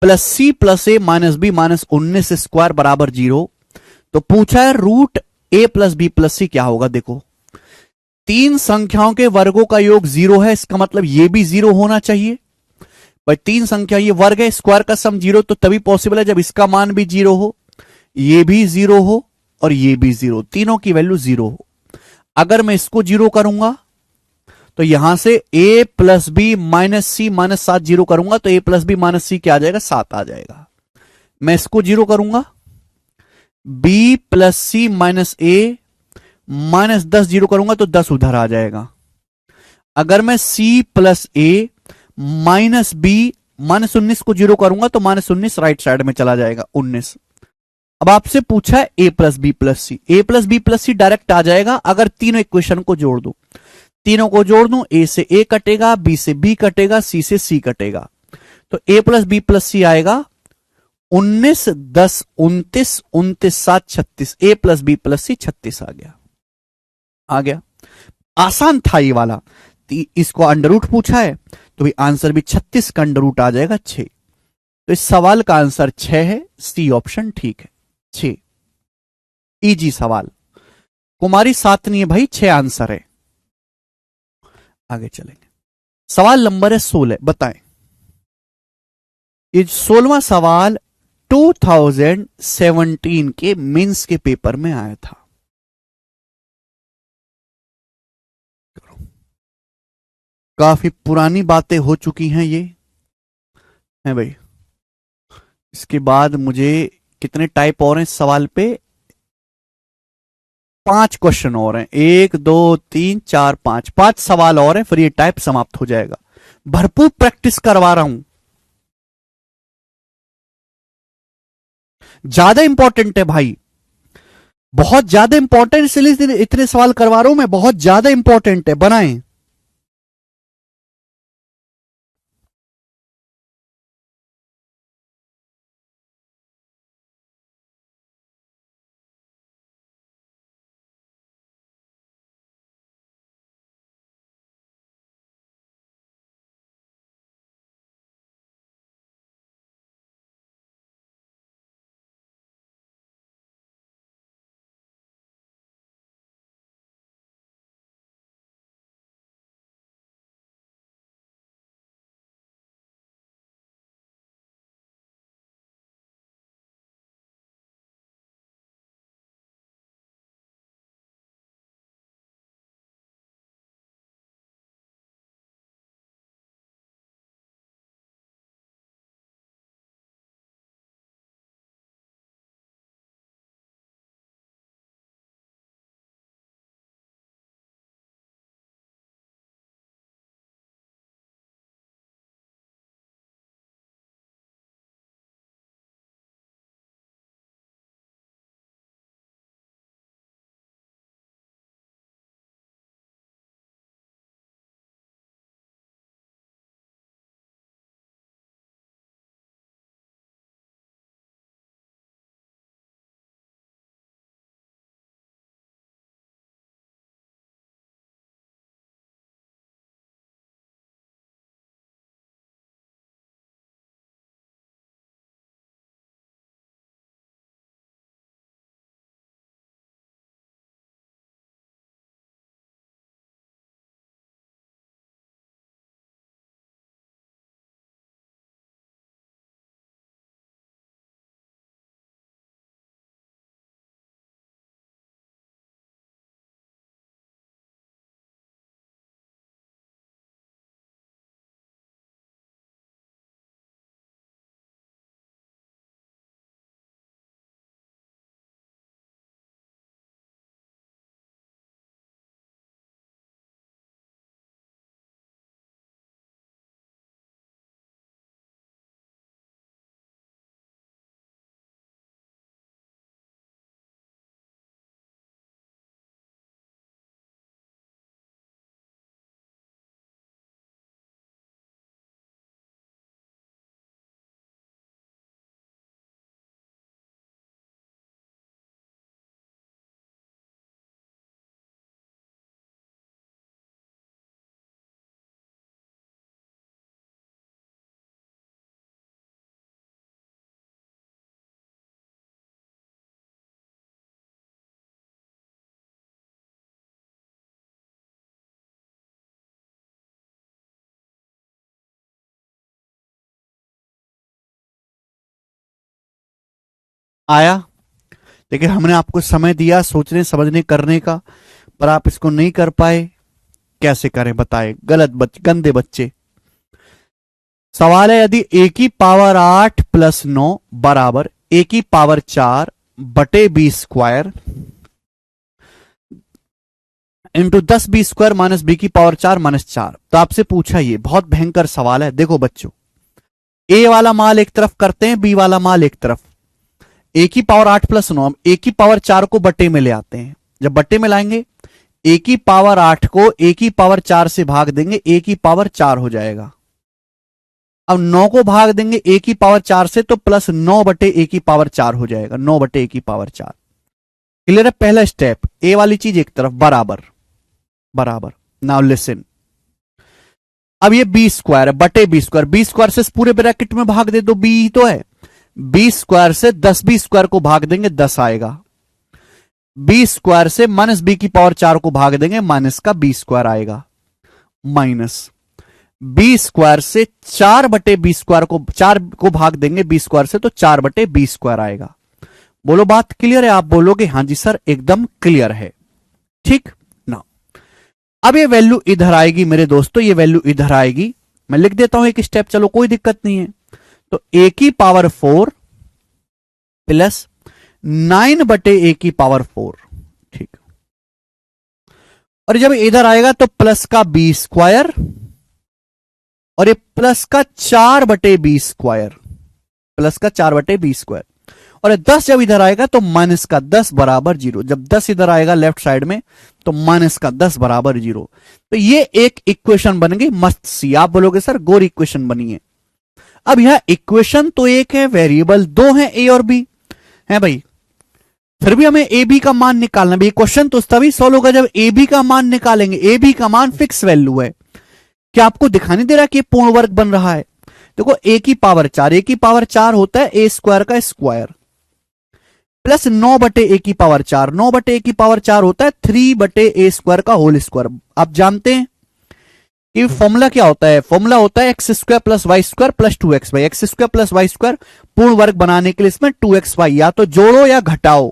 plus c plus a minus b minus 19 square बराबर 0। तो पूछा है root a plus B plus सी क्या होगा। देखो, तीन संख्याओं के वर्गों का योग 0 है, इसका मतलब ये भी 0 होना चाहिए। भाई तीन संख्या ये वर्ग है, स्क्वायर का सम 0 तो तभी पॉसिबल है जब इसका मान भी 0 हो, ये भी 0 हो और ये भी 0, तीनों की वैल्यू 0 हो। अगर मैं इसको 0 करूंगा तो यहां से a plus B minus C minus 7 0 करूंगा तो a plus B minus C क्या आ जाएगा, 7 आ जाएगा। मैं इसको 0 करूंगा, b plus c minus a minus 10 0 करूंगा तो 10 उधर आ जाएगा। अगर मैं c plus a minus b minus 19 को 0 करूंगा तो माइनस 19 राइट साइड में चला जाएगा, 19। अब आपसे पूछा है a plus B plus C, a plus B plus c direct आ जाएगा अगर तीनों इक्वेशन को जोड़ दो। तीनों को जोड़ दूं, ए से ए कटेगा, बी से बी कटेगा, सी से सी कटेगा, तो ए प्लस बी प्लस सी आएगा 19 10 29 29 7 36, ए प्लस बी प्लस सी 36 आ गया। आ गया, आसान था ये वाला। इसको अंडर रूट पूछा है तो भी आंसर भी 36 का अंडर रूट आ जाएगा 6। तो इस सवाल का आंसर 6 है, सी ऑप्शन ठीक है, 6। इजी सवाल, कुमारी 7 नहीं है भाई, 6 आंसर है। आगे चलेंगे, सवाल नंबर है 16, बताएं। ये 16वां सवाल 2017 के मेंस के पेपर में आया था। काफी पुरानी बातें हो चुकी हैं ये, है भाई। इसके बाद मुझे कितने टाइप और हैं इस सवाल पे, 5 क्वेश्चन और हैं, 1 2 3 4 5, 5 सवाल और हैं, फिर ये टाइप समाप्त हो जाएगा। भरपूर प्रैक्टिस करवा रहा हूं, ज्यादा इंपॉर्टेंट है भाई, बहुत ज्यादा इंपॉर्टेंट, इसलिए इतने सवाल करवा रहा हूं मैं, बहुत ज्यादा इंपॉर्टेंट है, बनाएं। आया। देखिए हमने आपको समय दिया सोचने समझने करने का, पर आप इसको नहीं कर पाए। कैसे करें बताएं, गंदे बच्चे। सवाल है यदि ए की पावर 8 प्लस 9 बराबर ए की पावर 4 बटे B square into 10 b² minus B की पावर 4 माइनस 4, तो आपसे पूछा, ये बहुत भयंकर सवाल है। देखो बच्चों, ए वाला माल एक तरफ करते हैं, बी वाला माल एक तरफ। ए की पावर 8 प्लस 9, ए की पावर 4 को बट्टे में ले आते हैं। जब बट्टे में लाएंगे, ए की पावर 8 को ए की पावर 4 से भाग देंगे, ए की पावर 4 हो जाएगा। अब 9 को भाग देंगे ए की पावर 4 से, तो प्लस 9 बटे ए की पावर 4 हो जाएगा, 9 बटे ए की पावर 4। क्लियर है? पहला स्टेप, ए वाली चीज एक तरफ, बराबर बराबर। नाउ लिसन, अब ये बी स्क्वायर है बटे बी स्क्वायर, बी स्क्वायर से पूरे ब्रैकेट में भाग दे दो, बी ही तो है। बी स्क्वायर से 10b² को भाग देंगे, 10 आएगा। बी स्क्वायर से माइनस बी की पावर 4 को भाग देंगे, माइनस का b² आएगा। माइनस बी स्क्वायर से 4 बटे b² को 4 को भाग देंगे b² से, तो 4 बटे b² आएगा। बोलो बात क्लियर है? आप बोलोगे हां जी सर एकदम क्लियर है। ठीक ना? अब ये वैल्यू इधर आएगी मेरे दोस्तों, ये वैल्यू इधर आएगी। मैं लिख देता हूं एक स्टेप, चलो कोई दिक्कत नहीं है। तो ए की पावर 4 प्लस 9 बटे ए की पावर 4, ठीक। और जब इधर आएगा तो प्लस का b² और ये प्लस का 4 बटे b², प्लस का 4 बटे b²। और 10 जब इधर आएगा तो माइनस का 10 बराबर 0। जब 10 इधर आएगा लेफ्ट साइड में, तो माइनस का 10 बराबर 0। तो ये एक इक्वेशन बन गई मस्त सी। आप बोलोगे सर गोर इक्वेशन बनी है। अब यह इक्वेशन तो एक है, वेरिएबल दो है, ए और बी है भाई। फिर भी हमें ए बी का मान निकालना भी। क्वेश्चन तो तभी सॉल्व होगा जब ए बी का मान निकालेंगे। ए बी का मान फिक्स वैल्यू है। क्या आपको दिखाई दे रहा है कि पूर्ण वर्ग बन रहा है? देखो ए की पावर 4, ए की पावर 4 होता है ए स्क्वायर का स्क्वायर, प्लस 9 बटे ए की पावर 4, 9 बटे ए की पावर 4 होता है 3 बटे ए स्क्वायर का होल स्क्वायर। आप जानते हैं कि फॉर्मूला क्या होता है? फॉर्मूला होता है X square plus Y square plus 2x Y. X square plus Y square पूर्ण वर्ग बनाने के लिए इसमें 2x वाई या तो जोड़ो या घटाओ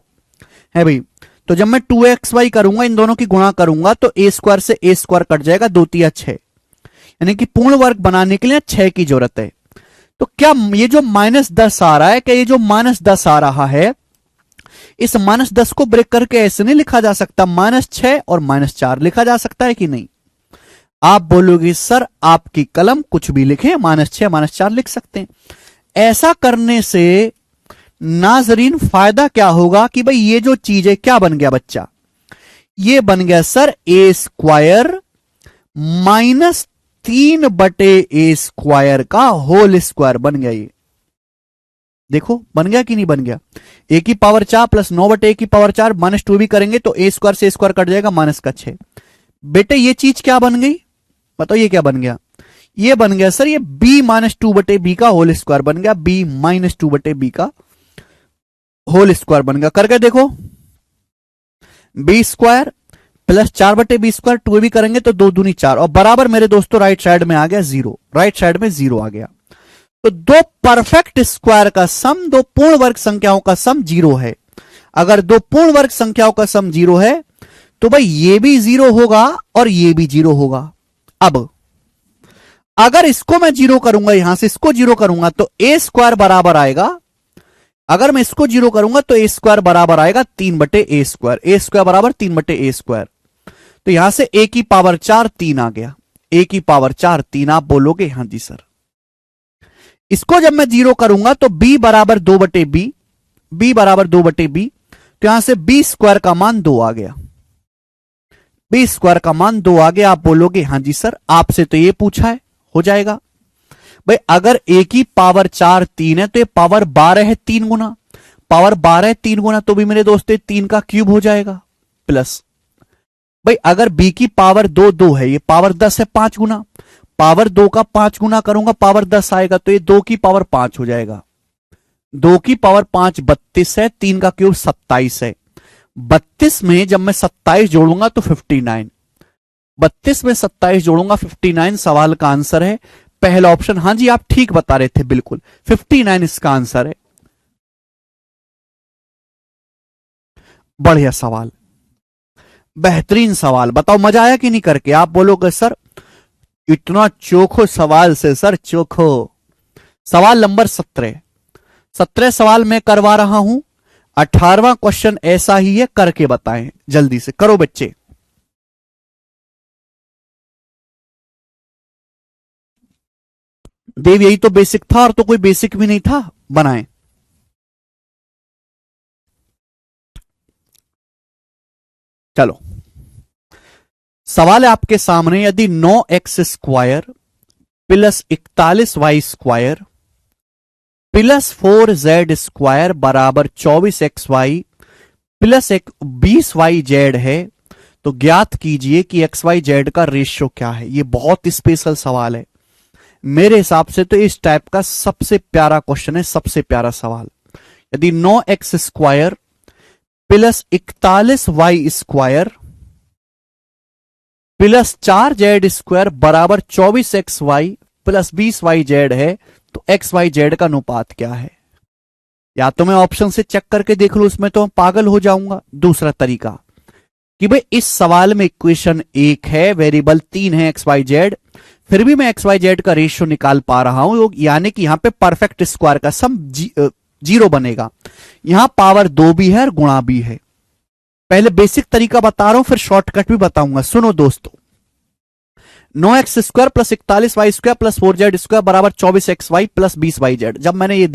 है भाई। तो जब मैं 2x वाई करूंगा, इन दोनों की गुणा करूंगा, तो ए स्क्वायर से ए स्क्वायर कट जाएगा, 2 तिया 6, यानी कि पूर्ण वर्ग बनाने के लिए 6 की जरूरत है। तो क्या ये जो -10 आ रहा है, क्या ये जो -10 आ रहा है, इस -10 को ब्रेक करके ऐसे नहीं लिखा जा सकता? -6 और -4 लिखा जा सकता है कि नहीं? आप बोलोगे सर आपकी कलम कुछ भी लिखे, -6 -4 लिख सकते हैं। ऐसा करने से नाजरीन फायदा क्या होगा कि भाई ये जो चीज है क्या बन गया बच्चा? ये बन गया सर ए स्क्वायर माइनस 3 बटे ए स्क्वायर का होल स्क्वायर बन गया। ये देखो बन गया कि नहीं बन गया? ए की पावर 4 प्लस 9 बटे ए की पावर 4 -2 भी करेंगे तो ए स्क्वायर से स्क्वायर कट जाएगा, माइनस का 6। बेटे ये चीज क्या बन गई बताओ? ये क्या बन गया? ये बन गया सर ये b -2 बटे बी का होल स्क्वायर बन गया, b -2 बटे बी का होल स्क्वायर बन गया। करके देखो, बी स्क्वायर प्लस 4 बटे बी स्क्वायर 2 भी करेंगे तो 2 दूनी 4 और बराबर मेरे दोस्तों राइट साइड में आ गया 0, राइट साइड में 0 आ गया। तो दो परफेक्ट स्क्वायर का सम, दो पूर्ण वर्ग संख्याओं का सम 0 है। अगर दो पूर्ण वर्ग संख्याओं का सम 0 है तो भाई ये भी 0 होगा और ये भी 0 होगा। अब अगर इसको मैं 0 करूंगा, यहां से इसको 0 करूंगा तो ए स्क्वायर बराबर आएगा, अगर मैं इसको 0 करूंगा तो ए स्क्वायर बराबर आएगा 3 बटे ए स्क्वायर, ए स्क्वायर बराबर 3 बटे ए स्क्वायर। तो यहां से ए की पावर 4 3 आ गया, ए की पावर 4 3। आप बोलोगे हां जी सर। इसको जब मैं 0 करूंगा तो b बराबर 2 बटे बी, b बराबर 2 बटे बी, तो यहां से b स्क्वायर का मान 2 आ गया, b स्क्वायर का मान 2 आ गया। आप बोलोगे हां जी सर आपसे तो ये पूछा है, हो जाएगा। भाई अगर a की पावर 4 3 है तो ये पावर 12 है 3 गुना, पावर 12 है 3 गुना, तो भी मेरे दोस्तों 3 का क्यूब हो जाएगा प्लस। भाई अगर b की पावर 2 2 है, ये पावर 10 है 5 गुना, पावर 2 का 5 गुना करूंगा पावर 10 आएगा, तो ये 2 की पावर 5 हो जाएगा। 2 की पावर 5 32 है, 3 का क्यूब 27 है। 32 में जब मैं 27 जोड़ूंगा तो 59, 32 में 27 जोड़ूंगा 59 सवाल का आंसर है पहला ऑप्शन। हां जी आप ठीक बता रहे थे, बिल्कुल 59 इसका आंसर है। बढ़िया सवाल, बेहतरीन सवाल। बताओ मजा आया कि नहीं करके? आप बोलोगे सर इतना चोखो सवाल से, सर चोखो। सवाल नंबर 17, 17 सवाल मैं करवा रहा हूं। 18वां क्वेश्चन ऐसा ही है, करके बताएं, जल्दी से करो बच्चे। देव यही तो बेसिक था, और तो कोई बेसिक भी नहीं था, बनाएं। चलो सवाल है आपके सामने, यदि 9x² plus 41y² plus 4z² बराबर 24xy प्लस 20yz है, तो ज्ञात कीजिए कि xyz का रेशियो क्या है। ये बहुत स्पेशल सवाल है मेरे हिसाब से, तो इस टाइप का सबसे प्यारा क्वेश्चन है, सबसे प्यारा सवाल। यदि 9x² plus 41y² plus 4z² बराबर 24xy प्लस 20yz है, तो xyz का अनुपात क्या है? या तो मैं ऑप्शन से चेक करके देख लूं, उसमें तो मैं पागल हो जाऊंगा। दूसरा तरीका कि भाई इस सवाल में इक्वेशन 1 है, वेरिएबल 3 है xyz, फिर भी मैं xyz का रेशियो निकाल पा रहा हूं, यानी कि यहां पे परफेक्ट स्क्वायर का सम 0 बनेगा। यहां पावर 2 भी है और गुणा भी है। पहले बेसिक तरीका बता रहा हूं, फिर शॉर्टकट भी बताऊंगा। सुनो दोस्तों, 9x² plus 41y² plus 4z² बराबर 24xy प्लस 20yz। जब मैंने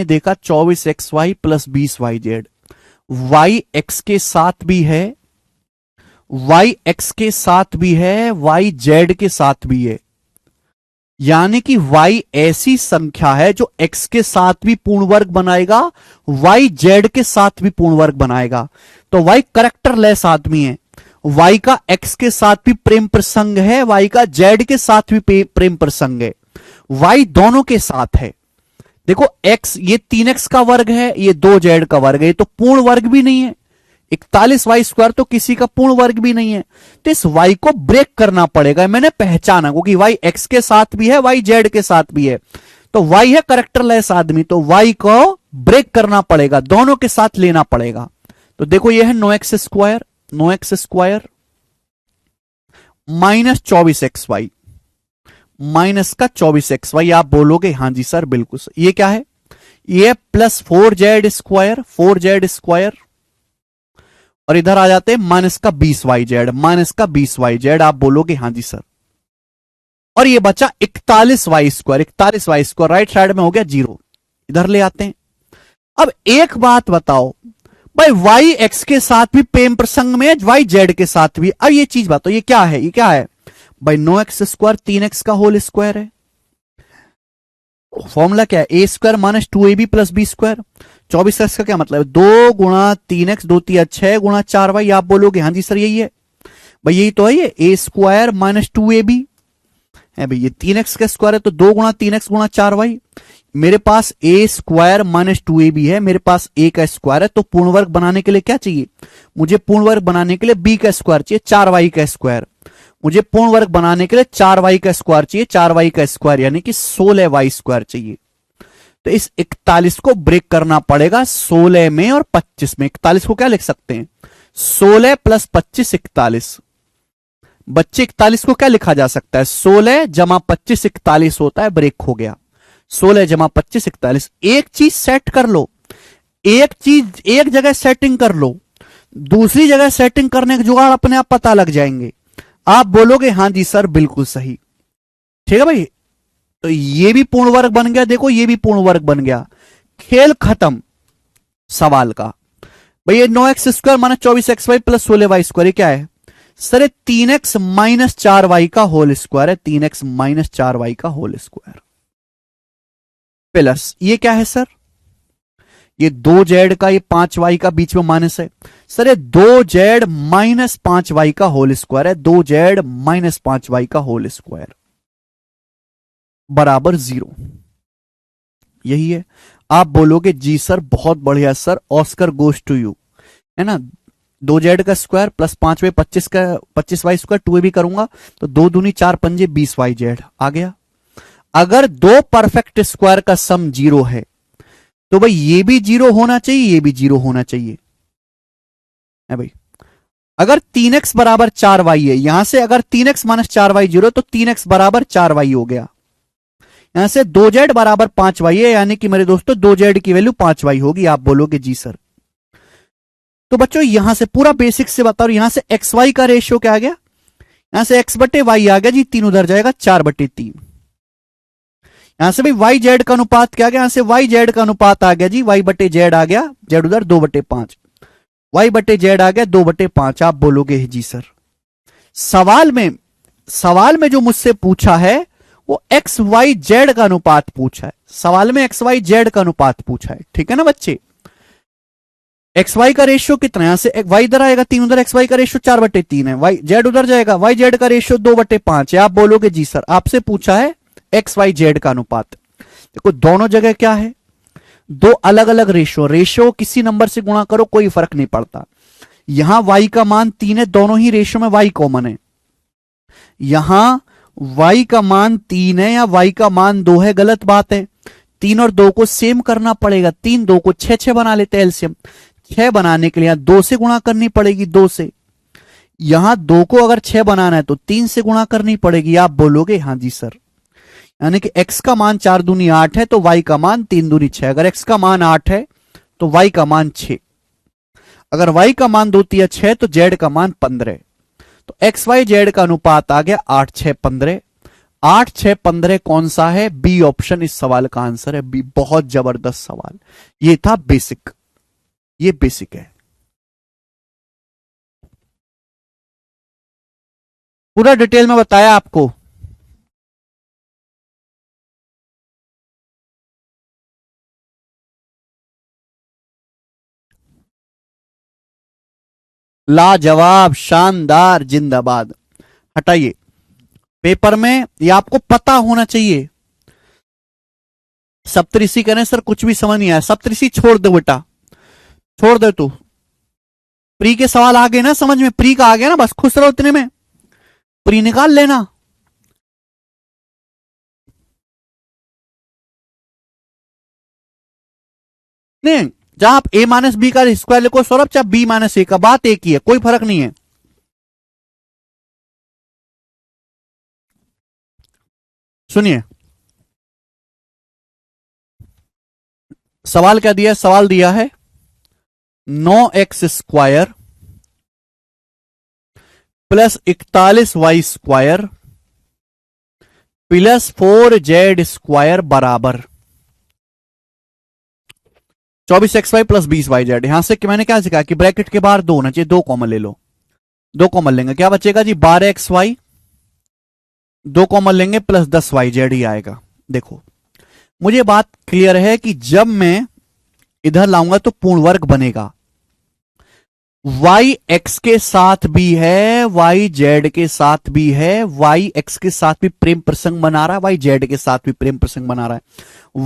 देखा 24xy plus 20yz, y x के साथ भी है, y x के साथ भी है, y z के साथ भी है, यानी कि y ऐसी संख्या है जो x के साथ भी पूर्ण वर्ग बनाएगा, y z के साथ भी पूर्ण वर्ग बनाएगा। तो y कैरेक्टरलेस आदमी है, y का x के साथ भी प्रेम प्रसंग है, y का z के साथ भी प्रेम प्रसंग है, y दोनों के साथ है। देखो x ये 3x का वर्ग है, ये 2z का वर्ग है, ये तो पूर्ण वर्ग भी नहीं है। 41y² तो किसी का पूर्ण वर्ग भी नहीं है, तो इस y को ब्रेक करना पड़ेगा। मैंने पहचाना क्योंकि y x के साथ भी है, y z के साथ भी है, तो y है कैरेक्टरलेस आदमी, तो y को ब्रेक करना पड़ेगा, दोनों के साथ लेना पड़ेगा। तो देखो ये है 9x² माइनस 24xy, माइनस का 24xy। आप बोलोगे हाँ जी सर बिल्कुल सर। ये क्या है? ये प्लस 4z² और इधर आ जाते हैं माइनस का 20yz, माइनस का 20yz। आप बोलोगे हाँ जी सर। और ये बचा 41y², 41y², राइट साइड में हो गया 0, इधर ले आते हैं। अब एक बात बताओ भाई, y x के साथ भी प्रेम प्रसंग में है, y z के साथ भी। अब ये चीज बताओ, ये क्या है? ये क्या है भाई? 9x² 3x का होल स्क्वायर है। फॉर्मूला क्या है? a² minus 2ab plus b²। 24x का क्या मतलब है? 2 गुणा 3x, 2 3 6 गुणा 4y। आप बोलोगे हाँ जी सर यही है भाई, यही तो है ये a² माइनस 2ab है भाई। ये 3x का स्क्वायर है, तो 2 गुणा 3x गुणा 4y। मेरे पास a² माइनस 2ab है, मेरे पास a का स्क्वायर है, तो पूर्ण वर्ग बनाने के लिए क्या चाहिए मुझे? पूर्ण वर्ग बनाने के लिए b का स्क्वायर चाहिए, 4y का स्क्वायर। मुझे पूर्ण वर्ग बनाने के लिए 4y का स्क्वायर चाहिए, 4y का स्क्वायर यानी कि 16y² चाहिए। तो इस 41 को ब्रेक करना पड़ेगा 16 में और 25 में। 41 को क्या लिख सकते हैं? 16 प्लस 25 41। बच्चे 41 को क्या लिखा जा सकता है? 16 जमा 25 41 होता है, ब्रेक हो गया। 16 जमा 25 41। एक चीज सेट कर लो, एक चीज एक जगह सेटिंग कर लो, दूसरी जगह सेटिंग करने के जुगाड़ अपने आप पता लग जाएंगे। आप बोलोगे हाँ जी सर बिल्कुल सही, ठीक है भाई। तो ये भी पूर्ण वर्ग बन गया, देखो ये भी पूर्ण वर्ग बन गया, खेल खत्म सवाल का। भाई ये 9x² minus 24xy plus 16y² ये क्या है सर? 3x माइनस 4y का होल स्क्वायर है, 3x माइनस 4y का होल स्क्वायर प्लस ये क्या है सर? ये 2z का, ये 5y का बीच में माइनस है सर, ये 2z माइनस 5y का होल स्क्वायर है, 2z माइनस 5y का होल स्क्वायर बराबर 0। यही है। आप बोलोगे जी सर बहुत बढ़िया sir, Oscar goes to you, है ना। 2z का स्क्वायर प्लस 5y 25 का 25y², 2 भी करूंगा तो 2 दूनी 4 पंजे 20yz आ गया। अगर दो परफेक्ट स्क्वायर का सम 0 है तो भाई ये भी 0 होना चाहिए, ये भी 0 होना चाहिए। है भाई। अगर 3x बराबर 4y है, यहां से अगर 3x माइनस 4y 0 तो 3x बराबर 4y हो गया। यहां से 2z बराबर 5y है, यानी कि मेरे दोस्तों 2z की वैल्यू 5y होगी। आप बोलोगे जी सर। तो बच्चों यहां से पूरा बेसिक से बताओ, यहां से एक्स वाई का रेशियो क्या आ गया, यहां से x बटे वाई आ गया जी, 3 उधर जाएगा 4/3। यहां से भाई वाई जेड का अनुपात क्या आ गया, यहां से वाई जेड का अनुपात आ गया जी, वाई बटे जेड आ गया, जेड उधर 2/5, वाई बटे जेड आ गया 2/5। आप बोलोगे जी सर। सवाल में जो मुझसे पूछा है वो एक्स वाई जेड का अनुपात पूछा है, सवाल में एक्स वाई जेड का अनुपात पूछा है, ठीक है ना बच्चे। एक्स वाई का रेशियो कितना, यहां से वाई इधर आएगा 3 उधर, एक्स वाई का रेशियो 4/3 है, वाई जेड उधर जाएगा, वाई जेड का रेशियो 2/5 है। आप बोलोगे जी सर, आपसे पूछा है एक्स वाई जेड का अनुपात। देखो दोनों जगह क्या है, दो अलग अलग रेशियो किसी नंबर से गुणा करो कोई फर्क नहीं पड़ता। यहां y का मान 3 है, दोनों ही रेशियो में y कॉमन है। यहां y का मान 3 है या y का मान 2 है, गलत बात है। 3 और 2 को सेम करना पड़ेगा, 3 2 को 6 बना लेते हैं एलसीएम। 6 बनाने के लिए 2 से गुणा करनी पड़ेगी, 2 से। यहां 2 को अगर 6 बनाना है तो 3 से गुणा करनी पड़ेगी। आप बोलोगे हां जी सर। यानी कि x का मान 4 दूनी 8 है तो y का मान 3 दूनी 6। अगर x का मान 8 है तो y का मान 6, अगर y का मान 2 3 6 तो z का मान 15। तो एक्स वाई जेड का अनुपात आ गया 8 6 15। 8 6 15 कौन सा है, बी ऑप्शन इस सवाल का आंसर है, बी। बहुत जबरदस्त सवाल, ये था बेसिक, ये बेसिक है। पूरा डिटेल में बताया आपको। लाजवाब, शानदार, जिंदाबाद। हटाइए पेपर में, ये आपको पता होना चाहिए। सप्तऋषि कहने सर कुछ भी समझ नहीं आया, सप्तऋषि छोड़ दो बेटा, छोड़ दे तू। प्री के सवाल आ गए ना समझ में, प्री का आ गया ना, बस खुश रहो इतने में, प्री निकाल लेना। नहीं, जहां आप a माइनस बी का स्क्वायर लिखो सौरभ, चाहे b माइनस ए का, बात एक ही है, कोई फर्क नहीं है। सुनिए सवाल क्या दिया है, सवाल दिया है 9x² plus 41y² plus 4z² बराबर 24xy प्लस 20yz। यहां से मैंने क्या सिखाया कि ब्रैकेट के बाहर 2 होना चाहिए, 2 कॉमन ले लो, 2 कॉमन लेंगे क्या बचेगा जी 12xy, 2 कॉमन लेंगे प्लस 10yz ही आएगा। देखो मुझे बात क्लियर है कि जब मैं इधर लाऊंगा तो पूर्ण वर्ग बनेगा। y x के साथ भी है, y z के साथ भी है, y x के साथ भी प्रेम प्रसंग बना रहा है, y z के साथ भी प्रेम प्रसंग बना रहा है।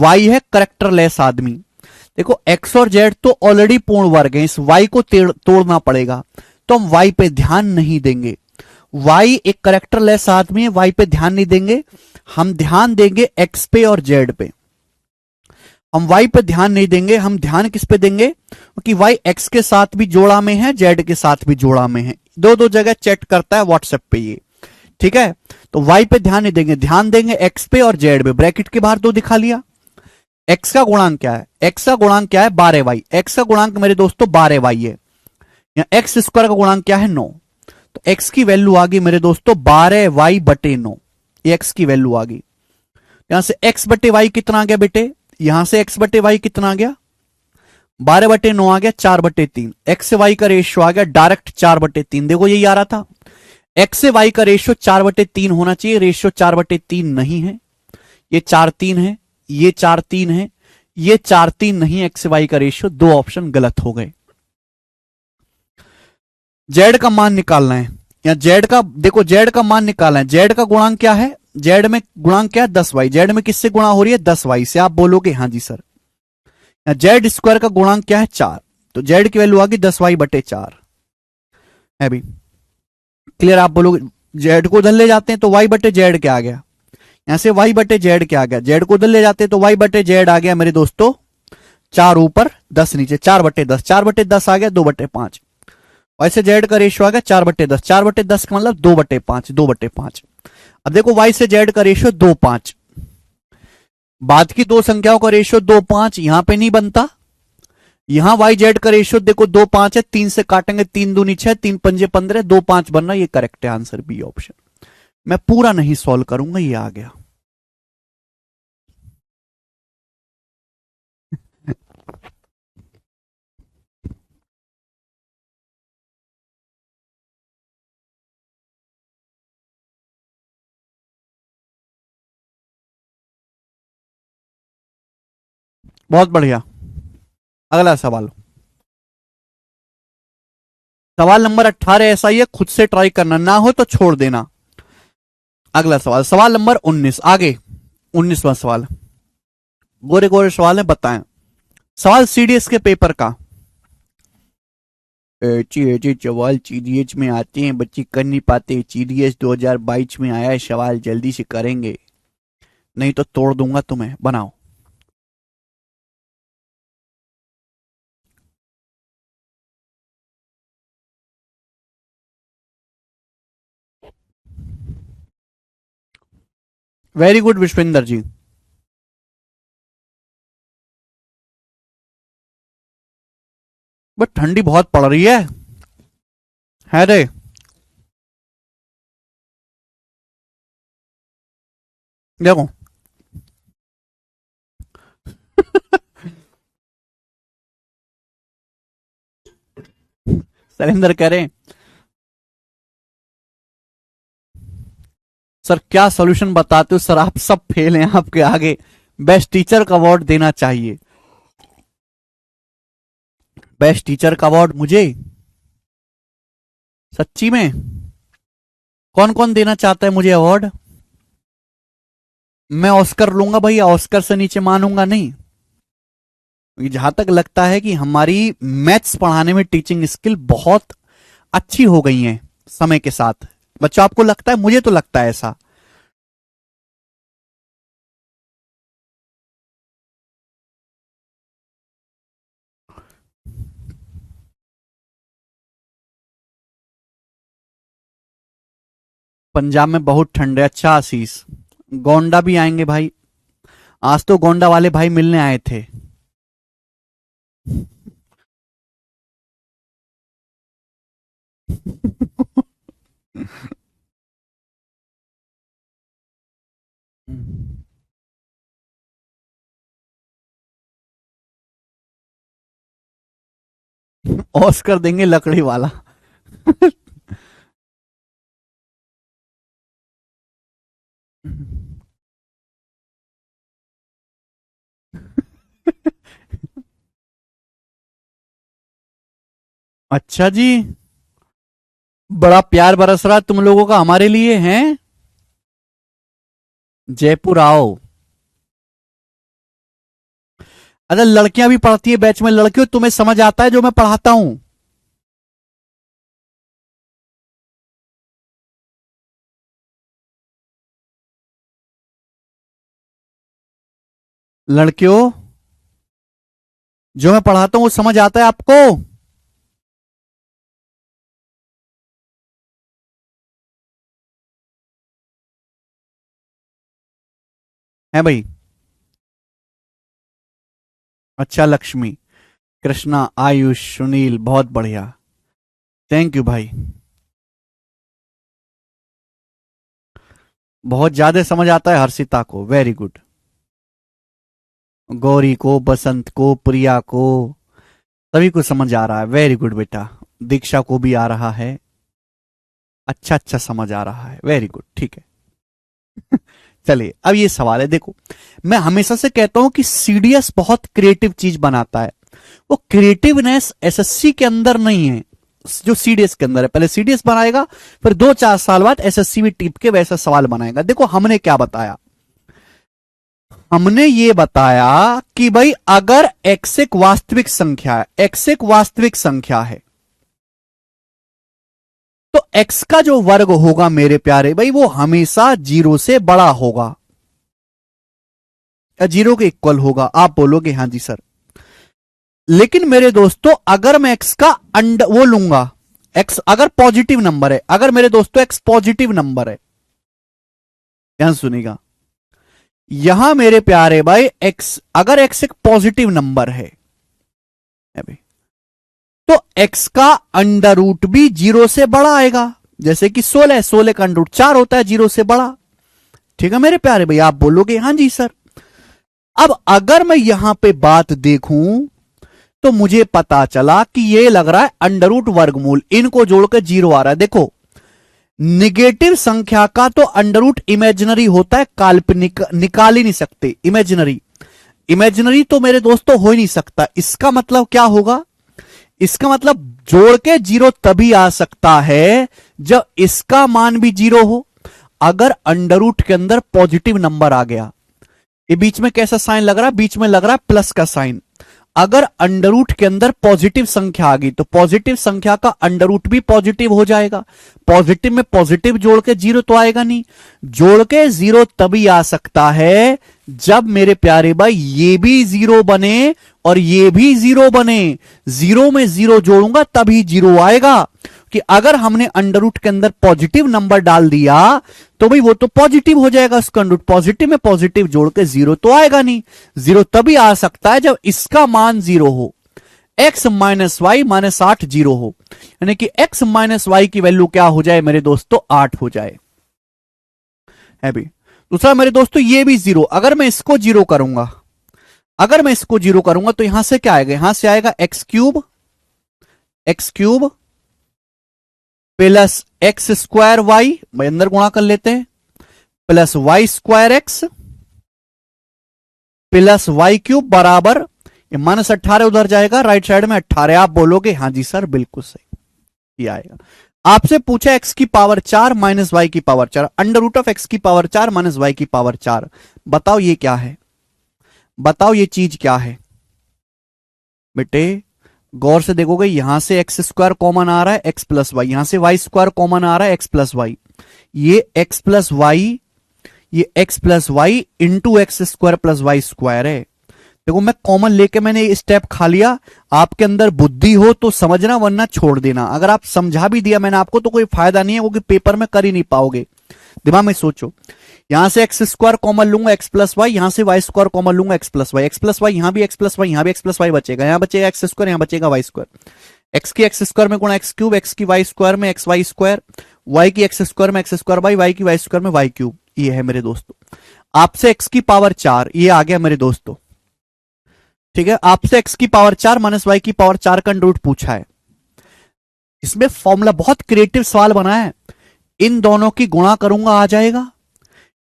y है करेक्टरलेस आदमी। देखो x और z तो ऑलरेडी पूर्ण वर्ग है, इस y को तोड़ना पड़ेगा, तो हम y पे ध्यान नहीं देंगे। y एक करेक्टरलेस आदमी है, y पे ध्यान नहीं देंगे, हम ध्यान देंगे x पे और z पे। हम y पे ध्यान नहीं देंगे, हम ध्यान किस पे देंगे, क्योंकि y x के साथ भी जोड़ा में है, z के साथ भी जोड़ा में है, दो जगह चैट करता है व्हाट्सएप पे ये, ठीक है। तो y पे ध्यान नहीं देंगे, ध्यान देंगे x पे और z पे। ब्रैकेट के बाहर 2 दिखा लिया। x का गुणांक क्या है, x का गुणांक क्या है 12y, x का गुणांक मेरे दोस्तों 12y है। यहां x² का गुणांक क्या है 9, तो x की वैल्यू आ गई मेरे दोस्तों 12y बटे 9, ये x की वैल्यू आ गई। यहां से x बटे y कितना आ गया बेटे, यहां से x बटे y कितना आ गया 12 बटे 9 आ गया 4/3। x से y का रेशियो आ गया डायरेक्ट 4/3। देखो यही आ रहा था, x से y का रेशियो 4/3 होना चाहिए, रेशियो 4/3 नहीं है, ये 4/3 है, ये 4/3 है, ये 4/3 नहीं, x से y का रेशियो। 2 ऑप्शन गलत हो गए। z का मान निकालना है, या z का देखो z का मान निकालना है। z का गुणांक क्या है, z में गुणांक क्या है 10y, z में किससे गुणा हो रही है 10y से। आप बोलोगे हां जी सर। z² का गुणांक क्या है 4, तो z की वैल्यू आ गई 10y बटे 4 है भी क्लियर। आप बोलोगे z को उधर ले जाते हैं तो y बटे z क्या आ गया, यहां से y बटे z क्या आ गया, z को उधर ले जाते हैं तो y बटे z आ गया मेरे दोस्तों 4 ऊपर 10 नीचे, 4/10, 4/10 आ गया 2/5। वाई से जेड का रेशियो आ गया 4/10, 4/10 का मतलब 2/5, 2/5। अब देखो वाई से जेड का रेशियो 2/5, बाद की दो संख्याओं का रेशियो 2/5, यहां पे नहीं बनता। यहां वाई जेड का रेशियो देखो 2/5 है, 3 से काटेंगे 3 दूनी 6, 3 पंजे 15, 2/5 बन रहा है, ये करेक्ट है आंसर बी ऑप्शन। मैं पूरा नहीं सॉल्व करूंगा, ये आ गया। बहुत बढ़िया। अगला सवाल, सवाल नंबर 18 ऐसा ही है, खुद से ट्राई करना, ना हो तो छोड़ देना। अगला सवाल, सवाल नंबर 19, आगे 19वां सवाल, गोरे गोरे सवाल है, बताएं। सवाल सीडीएस के पेपर का। ऐसे सवाल सीडीएस में आते हैं, बच्चे कर नहीं पाते। सीडीएस 2022 में आया है सवाल, जल्दी से करेंगे, नहीं तो तोड़ दूंगा तुम्हें। बनाओ। Very good Vishwendra ji. But ठंडी बहुत पड़ रही है रे। देखो सरेंद्र कह रहे हैं सर क्या सॉल्यूशन बताते हो सर, आप सब फेल हैं, आपके आगे बेस्ट टीचर का अवार्ड देना चाहिए। बेस्ट टीचर का अवार्ड मुझे, सच्ची में? कौन कौन देना चाहता है मुझे अवार्ड? मैं ऑस्कर लूंगा भैया, ऑस्कर से नीचे मानूंगा नहीं। जहां तक लगता है कि हमारी मैथ्स पढ़ाने में टीचिंग स्किल बहुत अच्छी हो गई है समय के साथ। बच्चों आपको लगता है? मुझे तो लगता है ऐसा। पंजाब में बहुत ठंड है। अच्छा आशीष, गोंडा भी आएंगे भाई, आज तो गोंडा वाले भाई मिलने आए थे। ऑस्कर देंगे लकड़ी वाला। अच्छा जी, बड़ा प्यार बरस रहा तुम लोगों का हमारे लिए हैं। जयपुर आओ। अरे लड़कियां भी पढ़ती है बैच में, लड़कियों तुम्हें समझ आता है जो मैं पढ़ाता हूं? लड़कियों, जो मैं पढ़ाता हूं वो समझ आता है आपको? है भाई? अच्छा लक्ष्मी, कृष्णा, आयुष, सुनील, बहुत बढ़िया, थैंक यू भाई। बहुत ज्यादा समझ आता है हर्षिता को, वेरी गुड। गौरी को, बसंत को, प्रिया को, सभी को समझ आ रहा है, वेरी गुड बेटा। दीक्षा को भी आ रहा है, अच्छा अच्छा समझ आ रहा है, वेरी गुड, ठीक है। चलिए अब ये सवाल है, देखो मैं हमेशा से कहता हूं कि सीडीएस बहुत क्रिएटिव चीज बनाता है। वो क्रिएटिवनेस एसएससी के अंदर नहीं है जो सीडीएस के अंदर है। पहले सीडीएस बनाएगा, फिर 2-4 साल बाद एसएससी भी टिप के वैसा सवाल बनाएगा। देखो हमने क्या बताया, हमने ये बताया कि भाई अगर एक्स एक वास्तविक संख्या है, एक्स एक वास्तविक संख्या है, तो एक्स का जो वर्ग होगा मेरे प्यारे भाई, वो हमेशा 0 से बड़ा होगा या 0 के इक्वल होगा। आप बोलोगे हां जी सर। लेकिन मेरे दोस्तों अगर मैं एक्स का वो लूंगा, एक्स अगर पॉजिटिव नंबर है, अगर मेरे दोस्तों एक्स पॉजिटिव नंबर है, ध्यान सुनिएगा, यहां मेरे प्यारे भाई एक्स, अगर एक्स एक पॉजिटिव नंबर है अभी, तो एक्स का अंडर रूट भी 0 से बड़ा आएगा। जैसे कि 16, 16 का अंडर रूट 4 होता है, 0 से बड़ा। ठीक है मेरे प्यारे भाई, आप बोलोगे हां जी सर। अब अगर मैं यहां पे बात देखूं तो मुझे पता चला कि ये लग रहा है अंडर रूट वर्गमूल, इनको जोड़कर 0 आ रहा है। देखो निगेटिव संख्या का तो अंडर रूट इमेजिनरी होता है, काल्पनिक, निकाल ही नहीं सकते। इमेजिनरी, इमेजिनरी तो मेरे दोस्तों हो ही नहीं सकता। इसका मतलब क्या होगा, इसका मतलब जोड़ के 0 तभी आ सकता है जब इसका मान भी 0 हो। अगर अंडर रूट के अंदर पॉजिटिव नंबर आ गया, ये बीच में कैसा साइन लग रहा है, बीच में लग रहा है प्लस का साइन। अगर अंडर रूट के अंदर पॉजिटिव संख्या आ गई तो पॉजिटिव संख्या का अंडर रूट भी पॉजिटिव हो जाएगा। पॉजिटिव में पॉजिटिव जोड़ के 0 तो आएगा नहीं, जोड़ के 0 तभी आ सकता है जब मेरे प्यारे भाई ये भी 0 बने और ये भी 0 बने। 0 में 0 जोड़ूंगा तभी 0 आएगा। कि अगर हमने अंडर रूट के अंदर पॉजिटिव नंबर डाल दिया तो भाई वो तो पॉजिटिव हो जाएगा, उसका अंडर रूट पॉजिटिव में पॉजिटिव जोड़ के 0 तो आएगा नहीं। 0 तभी आ सकता है जब इसका मान 0 हो, x माइनस वाई माइनस 8 0 हो, यानी कि x माइनस वाई की वैल्यू क्या हो जाए मेरे दोस्तों, 8 हो जाए। है भी दूसरा मेरे दोस्तों ये भी 0, अगर मैं इसको 0 करूंगा, अगर मैं इसको 0 करूंगा तो यहां से क्या आएगा, यहां से आएगा X cube plus X square Y, भाई अंदर गुणा कर लेते हैं, plus Y square X plus Y cube बराबर, ये -18 उधर जाएगा, राइट साइड में 18। आप बोलोगे हां जी सर बिल्कुल सही, ये आएगा। आपसे पूछा एक्स की पावर 4 माइनस वाई की power 4, under root of X की पावर 4 माइनस वाई की पावर 4, बताओ ये क्या है, बताओ ये चीज क्या है। बेटे गौर से देखोगे, यहां से एक्स स्क्वायर कॉमन आ रहा है, एक्स प्लस वाई, यहां से वाई स्क्वायर कॉमन आ रहा है, एक्स प्लस वाई, ये एक्स प्लस वाई, ये X plus Y into X square plus Y square है। देखो मैं कॉमन लेके मैंने स्टेप खा लिया, आपके अंदर बुद्धि हो तो समझना वरना छोड़ देना। अगर आप समझा भी दिया मैंने आपको तो कोई फायदा नहीं है, क्योंकि पेपर में कर ही नहीं पाओगे। दिमाग में सोचो, यहां से एक्स स्क्वायर कॉमन लूंगा एक्स प्लस वाई, यहां से वाई स्क्वायर कॉमन लूंगा X plus Y, X plus Y, यहां भी एक्स प्लस वाई, यहां भी एक्स प्लस वाई बचेगा, यहां बचेगा एक्स स्क्वायर, यहां बचेगा वाई स्क्वायर, एक्स की एक्स स्क्वायर में गुणा एक्स क्यूब, एक्स की वाई स्क्वायर में एक्स वाई स्क्वायर, वाई की एक्स स्क्वायर में एक्स स्क्वायर बाई, वाई की वाई स्क्वायर में वाई क्यूब। ये है मेरे दोस्तों आपसे एक्स की पावर 4, ये आ गया मेरे दोस्तों। ठीक है, आपसे एक्स की पावर 4 माइनस वाई की पावर 4 का अंडर रूट पूछा है। इसमें फॉर्मूला बहुत क्रिएटिव सवाल बना है, इन दोनों की गुणा करूंगा आ जाएगा,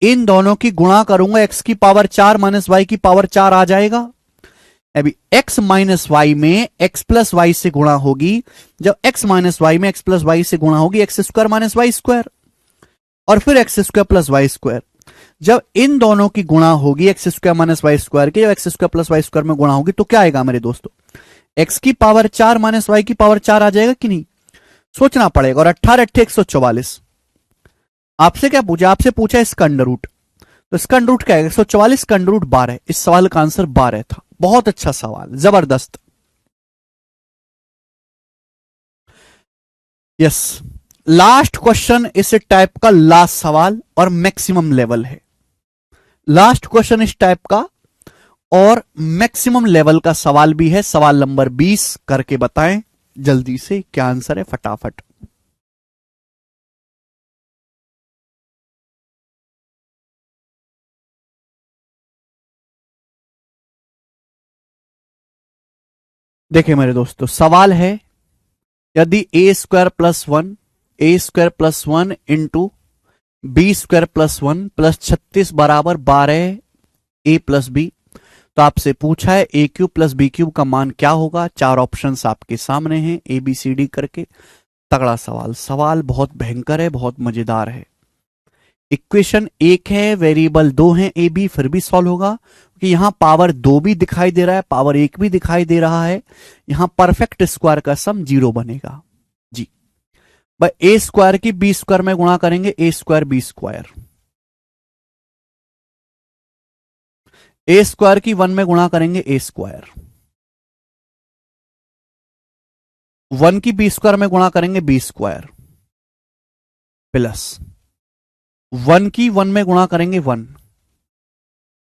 इन दोनों की गुणा करूंगा एक्स की पावर 4 माइनस वाई की पावर 4 आ जाएगा। अभी एक्स माइनस वाई में एक्स प्लस वाई से गुणा होगी, जब एक्स माइनस वाई में एक्स प्लस वाई से गुणा होगी X square minus Y square, और फिर X square plus Y square. जब इन दोनों की गुणा होगी X square minus Y square की, जब X square plus Y square में गुणा होगी तो क्या आएगा मेरे दोस्तों, एक्स की पावर 4 माइनस वाई की पावर 4 आ जाएगा कि नहीं, सोचना पड़ेगा। और 18 8 144, आपसे क्या पूछा, आपसे पूछा इसका अंडर रूट, तो इसका अंडर रूट क्या है, 144 का अंडर रूट 12। इस सवाल का आंसर 12 था। बहुत अच्छा सवाल, जबरदस्त। यस, लास्ट क्वेश्चन इस टाइप का, लास्ट सवाल और मैक्सिमम लेवल है। लास्ट क्वेश्चन इस टाइप का और मैक्सिमम लेवल का सवाल भी है। सवाल नंबर 20 करके बताएं जल्दी से क्या आंसर है फटाफट। देखिए मेरे दोस्तों सवाल है, यदि a square plus 1, a square plus 1 into b square plus 1 plus 36 बराबर 12 ए प्लस बी, तो आपसे पूछा है A cube plus B cube का मान क्या होगा। 4 ऑप्शंस आपके सामने हैं ए बी सी डी करके। तगड़ा सवाल, सवाल बहुत भयंकर है, बहुत मजेदार है। इक्वेशन एक है, वेरिएबल 2 है ए बी, फिर भी सॉल्व होगा कि यहां पावर 2 भी दिखाई दे रहा है, पावर 1 भी दिखाई दे रहा है। यहां परफेक्ट स्क्वायर का सम 0 बनेगा जी। भाई ए स्क्वायर की बी स्क्वायर में गुणा करेंगे, ए square B square, a square की 1 में गुणा करेंगे ए स्क्वायर, 1 की बी स्क्वायर में गुणा करेंगे बी स्क्वायर प्लस 1 की 1 में गुणा करेंगे 1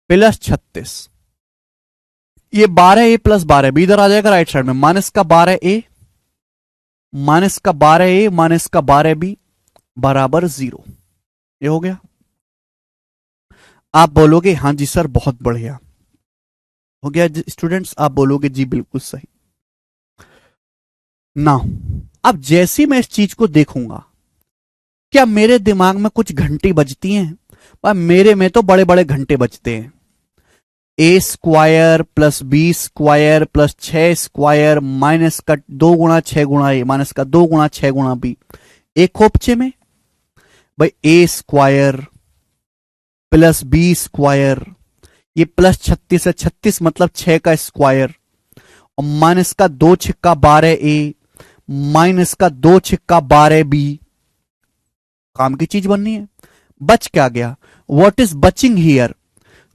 प्लस 36। ये 12a प्लस 12b इधर आ जाएगा राइट साइड में, माइनस का 12a माइनस का 12a माइनस का 12b बराबर 0। ये हो गया। आप बोलोगे हां जी सर बहुत बढ़िया हो गया स्टूडेंट्स, आप बोलोगे जी बिल्कुल सही। ना अब जैसे मैं इस चीज को देखूंगा, क्या मेरे दिमाग में कुछ घंटी बजती हैं? पर मेरे में तो बड़े बड़े घंटे बजते हैं। A square plus B square plus 6 square minus का 2 गुणा 6 गुणा ए माइनस का 2 गुणा 6 गुणा बी, एक खोपचे में भाई ए स्क्वायर प्लस बी स्क्वायर, ये प्लस 36 है, 36 मतलब 6 का स्क्वायर और माइनस का 2 छिक्का 12 ए माइनस का 2 छिक्का 12 बी। काम की चीज बननी है। बच क्या गया? व्हाट इज बचिंग हियर?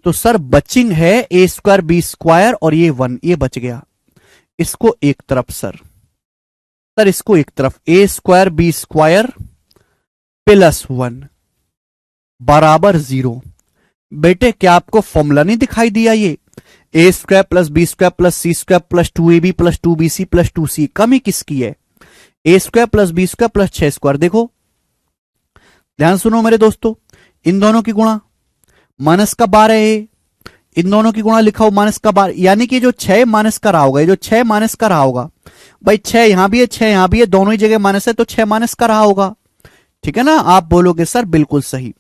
तो सर बचिंग है ए स्क्वायर बी स्क्वायर और ये 1, ये बच गया। इसको एक तरफ सर इसको एक तरफ, ए स्क्वायर बी स्क्वायर प्लस 1 बराबर 0। बेटे क्या आपको फॉर्मूला नहीं दिखाई दिया? ये a square plus B square plus C square plus 2ab plus 2bc plus 2c, कमी किसकी है? ए square plus B square plus 6 square. देखो ध्यान सुनो मेरे दोस्तों, इन दोनों की गुणा माइनस का 12a, इन दोनों की गुणा लिखा हो माइनस का 12, यानी कि जो 6 माइनस का रहा होगा, जो 6 माइनस का रहा होगा, भाई 6 यहां भी है 6 यहां भी है, दोनों ही जगह माइनस है तो 6 माइनस का रहा होगा। ठीक है ना? आप बोलोगे सर बिल्कुल सही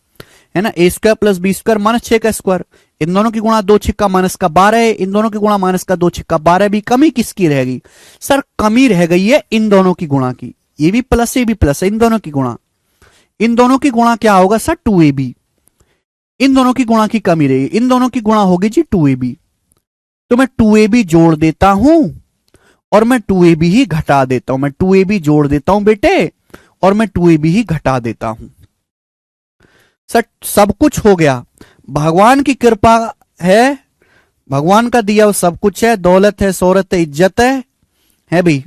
है ना। A square plus B square minus 6 का स्क्वायर, इन दोनों की गुणा 2 छिक्का माइनस का 12 है, इन दोनों की गुणा माइनस का 2 छिक्का 12 भी। कमी किसकी रहेगी? सर कमी रह गई है इन दोनों की गुणा की, ये भी प्लस ये भी प्लस है, इन दोनों की गुणा, इन दोनों की गुणा क्या होगा सर? 2ab। इन दोनों की गुणा की कमी रहेगी, इन दोनों की गुणा होगी जी 2ab। तो मैं 2ab जोड़ देता हूं और मैं 2ab ही घटा देता हूं, मैं 2ab जोड़ देता हूं बेटे और मैं 2ab ही घटा देता हूं। सर सब कुछ हो गया, भगवान की कृपा है, भगवान का दिया हुआ सब कुछ है, दौलत है, शोहरत है, इज्जत है भाई।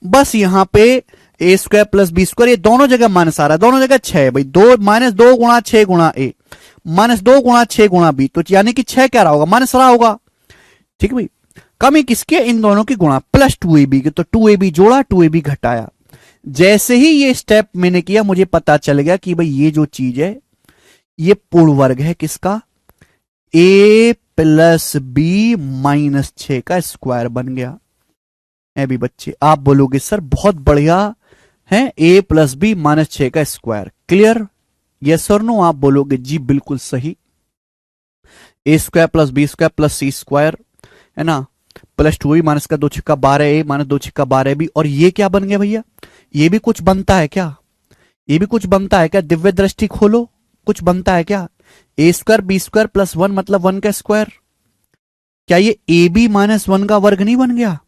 बस यहां पे ए स्क्वायर प्लस बी स्क्वायर, ये दोनों जगह माइनस आ रहा है, दोनों जगह 6 है भाई, 2 माइनस 2 गुणा 6 गुणा ए माइनस 2 गुणा 6 गुणा बी, तो यानी कि 6 क्या रहा होगा? माइनस रहा होगा। ठीक भाई, कमी किसके? इन दोनों की गुणा प्लस 2ab की, तो 2ab जोड़ा 2ab घटाया। जैसे ही ये स्टेप मैंने किया मुझे पता चल गया कि भाई ये जो चीज है ये पूर्ण वर्ग है किसका? a प्लस बी माइनस 6 का स्क्वायर बन गया। है भी बच्चे, आप बोलोगे सर बहुत बढ़िया है, a प्लस बी माइनस 6 का स्क्वायर। क्लियर? यस और नो? आप बोलोगे जी बिल्कुल सही। A square plus B square plus C square है ना, प्लस 2 माइनस का 2 छिक्का 12a माइनस 2 छिक्का 12b, और ये क्या बन गया भैया? ये भी कुछ बनता है क्या? ये भी कुछ बनता है क्या? दिव्य दृष्टि खोलो, कुछ बनता है क्या? ए स्क्वायर बी स्क्वायर प्लस 1 मतलब 1 का स्क्वायर। क्या ये ए बी माइनस 1 का वर्ग नहीं बन गया?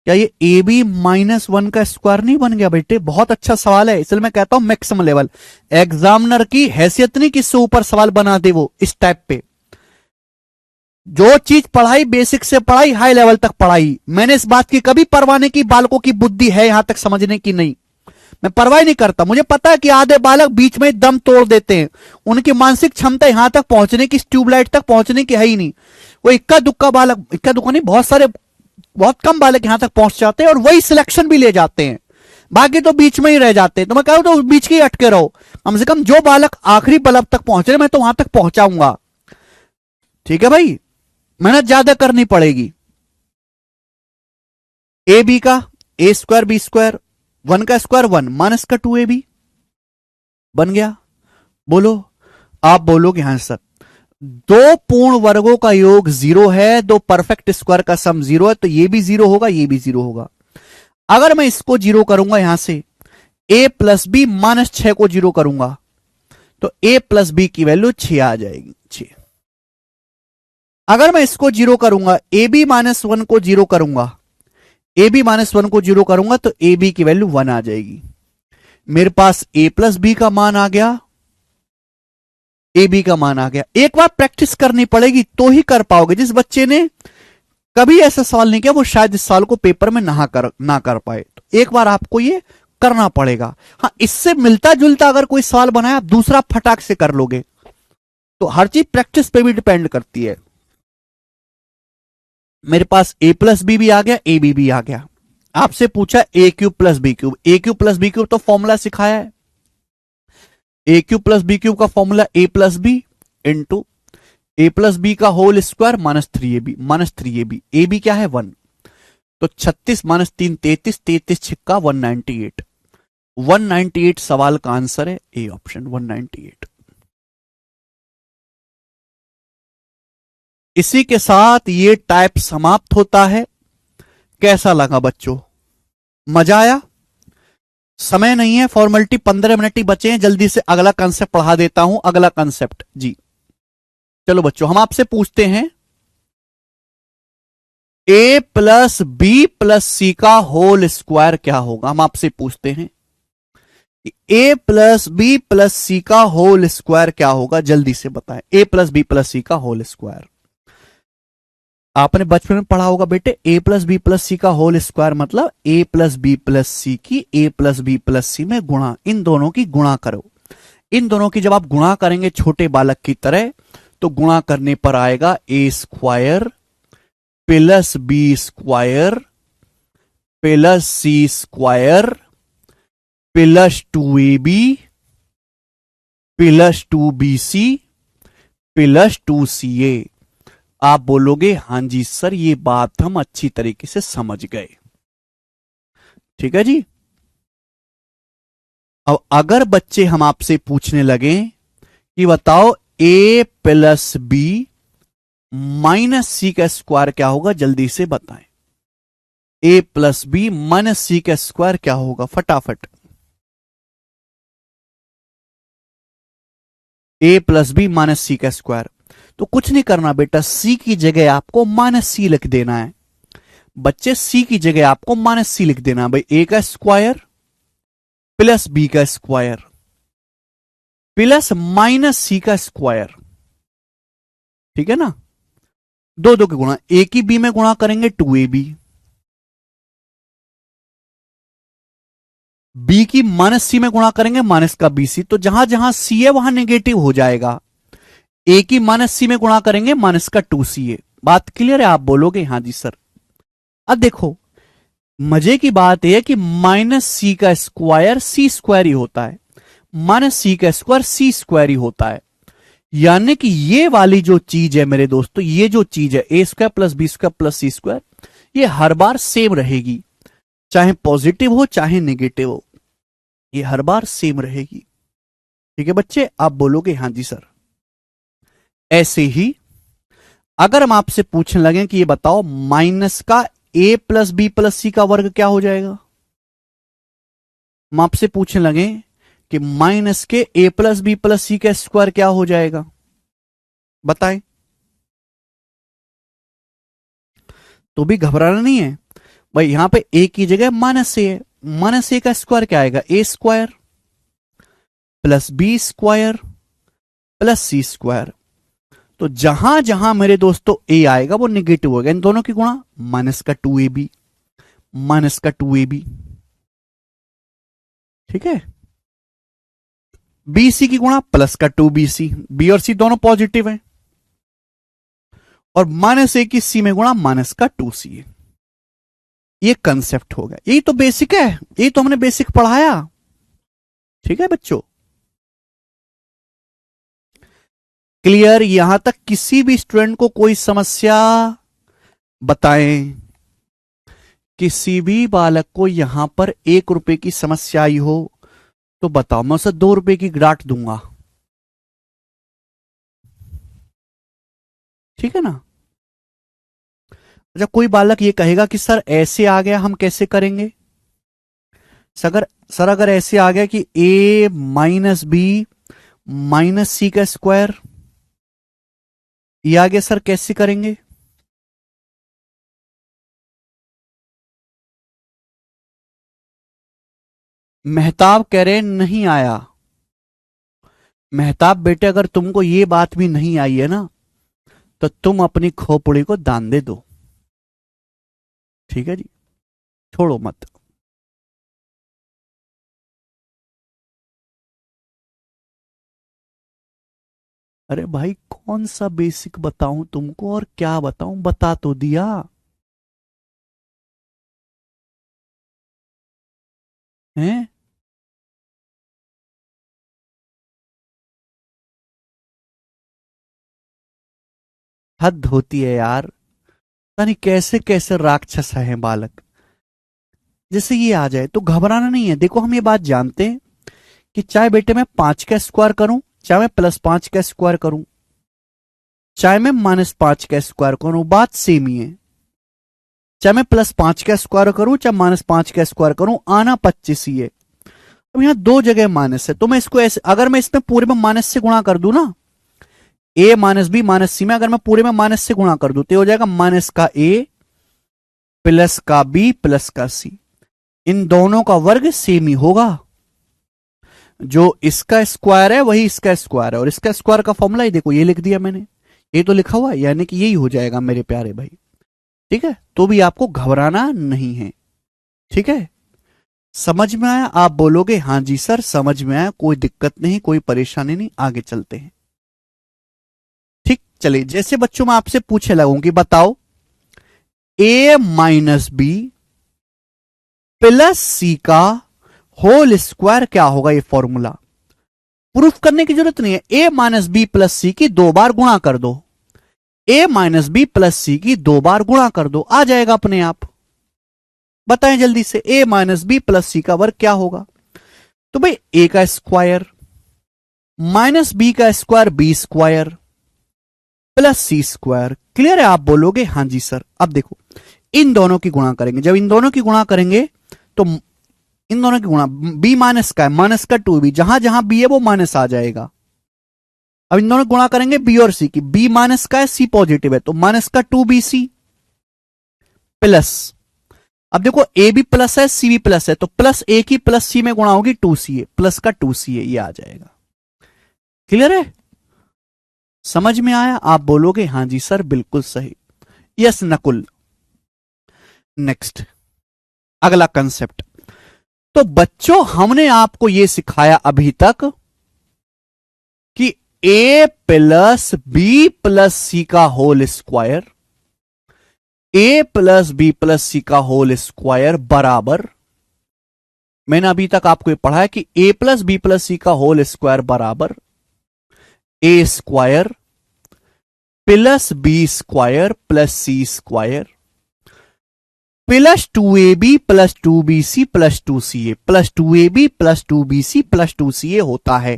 क्या ये ए बी माइनस 1 का स्क्वायर नहीं बन गया? बेटे बहुत अच्छा सवाल है, इसलिए मैं कहता हूं मैक्सिमम लेवल एग्जामिनर की हैसियत नहीं किससे ऊपर सवाल बना दे वो इस टाइप पे। जो चीज पढ़ाई बेसिक से पढ़ाई हाई लेवल तक पढ़ाई, मैंने इस बात की कभी परवाह नहीं की बालकों की बुद्धि है यहां तक समझने की, नहीं, मैं परवाह नहीं करता। मुझे पता है कि आधे बालक बीच में दम तोड़ देते हैं, उनकी मानसिक क्षमता यहां तक पहुंचने की, ट्यूबलाइट तक पहुंचने की है ही नहीं। वो इक्का दुक्का बालक, इक्का दुक्का नहीं, बहुत सारे, बहुत कम बालक यहां तक पहुंच जाते हैं और वही सिलेक्शन भी ले जाते हैं, बाकी तो बीच में ही रह जाते हैं। तो मैं कहूं तो बीच के ही अटके रहो, कम से कम जो बालक आखिरी बल्ब तक पहुंच रहे मैं तो वहां तक पहुंचाऊंगा। ठीक है भाई, मेहनत ज्यादा करनी पड़ेगी। ए बी का ए स्क्वायर बी स्क्वायर, 1 का स्क्वायर 1 माइनस का 2ab बन गया। बोलो, आप बोलोगे हाँ सर, दो पूर्ण वर्गों का योग 0 है, दो परफेक्ट स्क्वायर का सम 0 है, तो ये भी 0 होगा, ये भी 0 होगा। अगर मैं इसको 0 करूंगा यहां से, a प्लस बी माइनस 6 को 0 करूंगा तो a प्लस बी की वैल्यू 6 आ जाएगी, 6। अगर मैं इसको 0 करूंगा, ए बी माइनस 1 को 0 करूंगा, ए बी माइनस 1 को 0 करूंगा तो ए बी की वैल्यू 1 आ जाएगी। मेरे पास a प्लस बी का मान आ गया, ए बी का मान आ गया। एक बार प्रैक्टिस करनी पड़ेगी तो ही कर पाओगे। जिस बच्चे ने कभी ऐसा सवाल नहीं किया, वो शायद इस सवाल को पेपर में ना कर पाए, तो एक बार आपको ये करना पड़ेगा। हाँ, इससे मिलता जुलता अगर कोई सवाल बनाया आप दूसरा फटाक से कर लोगे। तो हर चीज प्रैक्टिस पे भी डिपेंड करती है। मेरे पास a प्लस बी भी आ गया, ए बी भी आ गया। आपसे पूछा A cube plus B cube, A cube plus B cube तो फॉर्मूला सिखाया है। A cube plus B cube का formula A plus B into A plus B का whole square minus three A B क्या है 1। तो 36 माइनस 3 33, 33 छिक्का 198, 198 सवाल का आंसर है ए ऑप्शन 198। इसी के साथ ये टाइप समाप्त होता है। कैसा लगा बच्चों, मजा आया? समय नहीं है, फॉर्मेलिटी 15 मिनट ही बचे हैं, जल्दी से अगला कंसेप्ट पढ़ा देता हूं। अगला कंसेप्ट जी, चलो बच्चों हम आपसे पूछते हैं ए प्लस बी प्लस सी का होल स्क्वायर क्या होगा। हम आपसे पूछते हैं ए प्लस बी प्लस सी का होल स्क्वायर क्या होगा, जल्दी से बताएं। ए प्लस बी प्लस सी का होल स्क्वायर आपने बचपन में पढ़ा होगा बेटे। ए प्लस बी प्लस सी का होल स्क्वायर मतलब ए प्लस बी प्लस सी की ए प्लस बी प्लस सी में गुणा, इन दोनों की गुणा करो। इन दोनों की जब आप गुणा करेंगे छोटे बालक की तरह, तो गुणा करने पर आएगा a square plus B square plus C square plus 2ab plus 2bc plus 2ca। आप बोलोगे हां जी सर ये बात हम अच्छी तरीके से समझ गए। ठीक है जी। अब अगर बच्चे हम आपसे पूछने लगे कि बताओ ए प्लस बी माइनस सी का स्क्वायर क्या होगा, जल्दी से बताएं। ए प्लस बी माइनस सी का स्क्वायर क्या होगा, फटाफट। ए प्लस बी माइनस सी का स्क्वायर, तो कुछ नहीं करना बेटा, सी की जगह आपको माइनस सी लिख देना है। बच्चे सी की जगह आपको माइनस सी लिख देना भाई। ए का स्क्वायर प्लस बी का स्क्वायर प्लस माइनस सी का स्क्वायर, ठीक है ना। दो दो के गुणा, ए की बी में गुणा करेंगे 2ab, बी की माइनस सी में गुणा करेंगे माइनस का bc। तो जहां जहां सी है वहां नेगेटिव हो जाएगा। ए की माइनस सी में गुणा करेंगे माइनस का 2ca। बात क्लियर है? आप बोलोगे हां जी सर। अब देखो मजे की बात यह है कि माइनस सी का स्क्वायर सी स्क्वायर ही होता है, माइनस सी का स्क्वायर सी स्क्वायर ही होता है। यानी कि ये वाली जो चीज है मेरे दोस्तों, ये जो चीज है ए square plus B square plus सी स्क्वायर, ये हर बार सेम रहेगी, चाहे पॉजिटिव हो चाहे नेगेटिव हो, ये हर बार सेम रहेगी। ठीक है बच्चे, आप बोलोगे हां जी सर। ऐसे ही अगर हम आपसे पूछने लगे कि ये बताओ माइनस का ए प्लस बी प्लस सी का वर्ग क्या हो जाएगा, हम आपसे पूछने लगे कि माइनस के ए प्लस बी प्लस सी का स्क्वायर क्या हो जाएगा, बताएं। तो भी घबराना नहीं है भाई, यहां पे ए की जगह माइनस ए है, माइनस ए का स्क्वायर क्या आएगा, a square plus B square plus C square. तो जहां जहां मेरे दोस्तों ए आएगा वो निगेटिव होगा, इन दोनों की गुणा माइनस का 2ab माइनस का 2ab, ठीक है। बी सी की गुणा प्लस का 2bc, बी और सी दोनों पॉजिटिव हैं, और माइनस ए की सी में गुणा माइनस का 2ca। ये कंसेप्ट हो गया, यही तो बेसिक है, यही तो हमने बेसिक पढ़ाया। ठीक है बच्चों, क्लियर? यहां तक किसी भी स्टूडेंट को कोई समस्या बताएं, किसी भी बालक को यहां पर 1 रुपए की समस्या आई हो तो बताओ, मैं उसे 2 रुपए की ग्रांट दूंगा। ठीक है ना। अच्छा कोई बालक ये कहेगा कि सर ऐसे आ गया हम कैसे करेंगे, सर अगर ऐसे आ गया कि ए माइनस बी माइनस सी का स्क्वायर, ये आ गया सर कैसे करेंगे? मेहताब कह रहे नहीं आया। मेहताब बेटे अगर तुमको ये बात भी नहीं आई है ना, तो तुम अपनी खोपड़ी को दान दे दो। ठीक है जी, छोड़ो मत। अरे भाई कौन सा बेसिक बताऊं तुमको और क्या बताऊं, बता तो दिया। हैं? हद होती है यार, पता नहीं कैसे कैसे राक्षस है बालक। जैसे ये आ जाए तो घबराना नहीं है। देखो हम ये बात जानते हैं कि चाहे बेटे मैं 5 का स्क्वायर करूं, चाहे मैं +5 का स्क्वायर करूं, चाहे मैं -5 का स्क्वायर करूं, बात सेम ही है। चाहे मैं +5 का स्क्वायर करूं, चाहे -5 का स्क्वायर करूं, आना 25 ही है। अब यहाँ दो जगह माइनस है, तो मैं इसको ऐसे, अगर मैं इसमें पूरे में माइनस से गुणा कर दूं ना, a माइनस बी माइनस सी में अगर मैं पूरे में माइनस से गुणा कर दूं तो हो जाएगा माइनस का a प्लस का b प्लस का c। इन दोनों का वर्ग सेम ही होगा। जो इसका स्क्वायर है वही इसका स्क्वायर है, और इसका स्क्वायर का फॉर्मूला ही देखो, ये लिख दिया मैंने, ये तो लिखा हुआ है, यानी कि यही हो जाएगा मेरे प्यारे भाई। ठीक है, तो भी आपको घबराना नहीं है। ठीक है, समझ में आया? आप बोलोगे हाँ जी सर समझ में आया, कोई दिक्कत नहीं, कोई परेशानी नहीं, आगे चलते हैं। ठीक, चलिए जैसे बच्चों मैं आपसे पूछे लगूं कि बताओ a माइनस बी प्लस सी का होल स्क्वायर क्या होगा। ये फॉर्मूला प्रूफ करने की जरूरत नहीं है, a minus B plus C की 2 बार गुणा कर दो, a minus B plus C की 2 बार गुणा कर दो, आ जाएगा अपने आप। बताएं जल्दी से, a माइनस बी प्लस सी का वर्ग क्या होगा। तो भाई a का स्क्वायर माइनस बी का स्क्वायर बी स्क्वायर प्लस सी स्क्वायर। क्लियर है? आप बोलोगे हाँ जी सर। अब देखो इन दोनों की गुणा करेंगे, जब इन दोनों की गुणा करेंगे तो इन दोनों की गुणा, b माइनस का है, माइनस का 2b, जहां जहां b है वो माइनस आ जाएगा। अब इन दोनों गुणा करेंगे b और c की, b माइनस का है c पॉजिटिव है, तो माइनस का 2bc प्लस, अब देखो a भी प्लस है c भी प्लस है, तो प्लस a की प्लस c में गुणा होगी 2ca, प्लस का 2ca, ये आ जाएगा। क्लियर है? समझ में आया? आप बोलोगे हाँ जी सर बिल्कुल सही। यस नकुल। नेक्स्ट, अगला कंसेप्ट। तो बच्चों हमने आपको यह सिखाया अभी तक कि a प्लस बी प्लस सी का whole square, a plus B plus सी का होल स्क्वायर बराबर, मैंने अभी तक आपको ये पढ़ा है कि a प्लस बी प्लस सी का होल स्क्वायर बराबर a square plus B square plus C square plus 2ab plus 2bc plus 2ca plus 2ab plus 2bc plus 2ca होता है।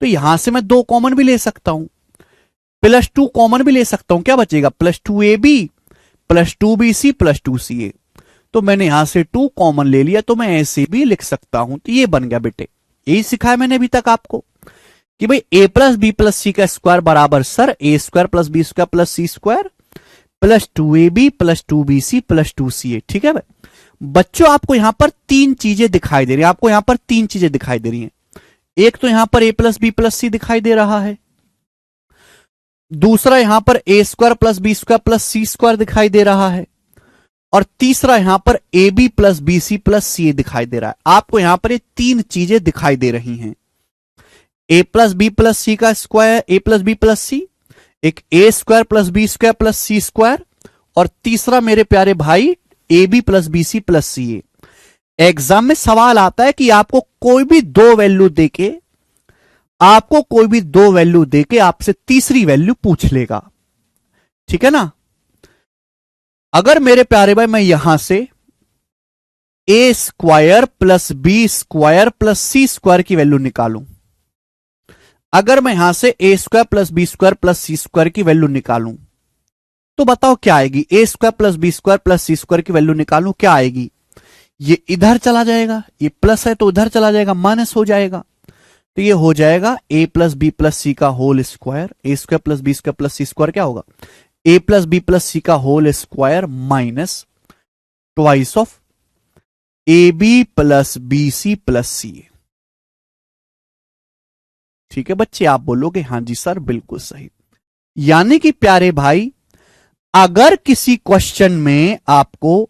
तो यहां से मैं 2 कॉमन भी ले सकता हूं, प्लस 2 कॉमन भी ले सकता हूं, क्या बचेगा plus 2ab plus 2bc plus 2ca। तो मैंने यहां से 2 कॉमन ले लिया, तो मैं ऐसे भी लिख सकता हूं। तो ये बन गया बेटे, यही सिखाया मैंने अभी तक आपको कि भाई a प्लस बी प्लस सी का स्क्वायर बराबर sir a square plus B square plus C square plus 2ab plus 2bc plus 2ca। ठीक है भाई, बच्चों आपको यहां पर 3 चीजें दिखाई दे रही है, आपको यहां पर 3 चीजें दिखाई दे रही हैं। एक तो यहां पर a plus B plus c दिखाई दे रहा है, दूसरा यहां पर a square plus B square plus C square दिखाई दे रहा है, और तीसरा यहां पर a B plus B C plus c दिखाई दे रहा है। आपको यहां पर ये 3 चीजें दिखाई दे रही हैं, a प्लस बी प्लस सी का square, a plus B plus c, एक a square plus B square plus C square, और तीसरा मेरे प्यारे भाई a B plus B C plus C a. Exam में सवाल आता है कि आपको कोई भी 2 वैल्यू देके, आपको कोई भी 2 वैल्यू देके आपसे तीसरी वैल्यू पूछ लेगा। ठीक है ना? अगर मेरे प्यारे भाई मैं यहां से a square plus B square plus C square की वैल्यू निकालूं, अगर मैं यहां से a square plus B square plus C square की वैल्यू निकालूं, तो बताओ क्या आएगी। A square plus B square plus C square की वैल्यू निकालूं, क्या आएगी। ये इधर चला जाएगा, ये प्लस है तो उधर चला जाएगा, माइनस हो जाएगा। तो ये हो जाएगा ए प्लस बी प्लस सी का whole square, a square plus B square plus C square क्या होगा, ए प्लस बी प्लस सी का whole square minus twice of A B plus B C plus c. ठीक है बच्चे, आप बोलोगे हां जी सर बिल्कुल सही। यानी कि प्यारे भाई, अगर किसी क्वेश्चन में आपको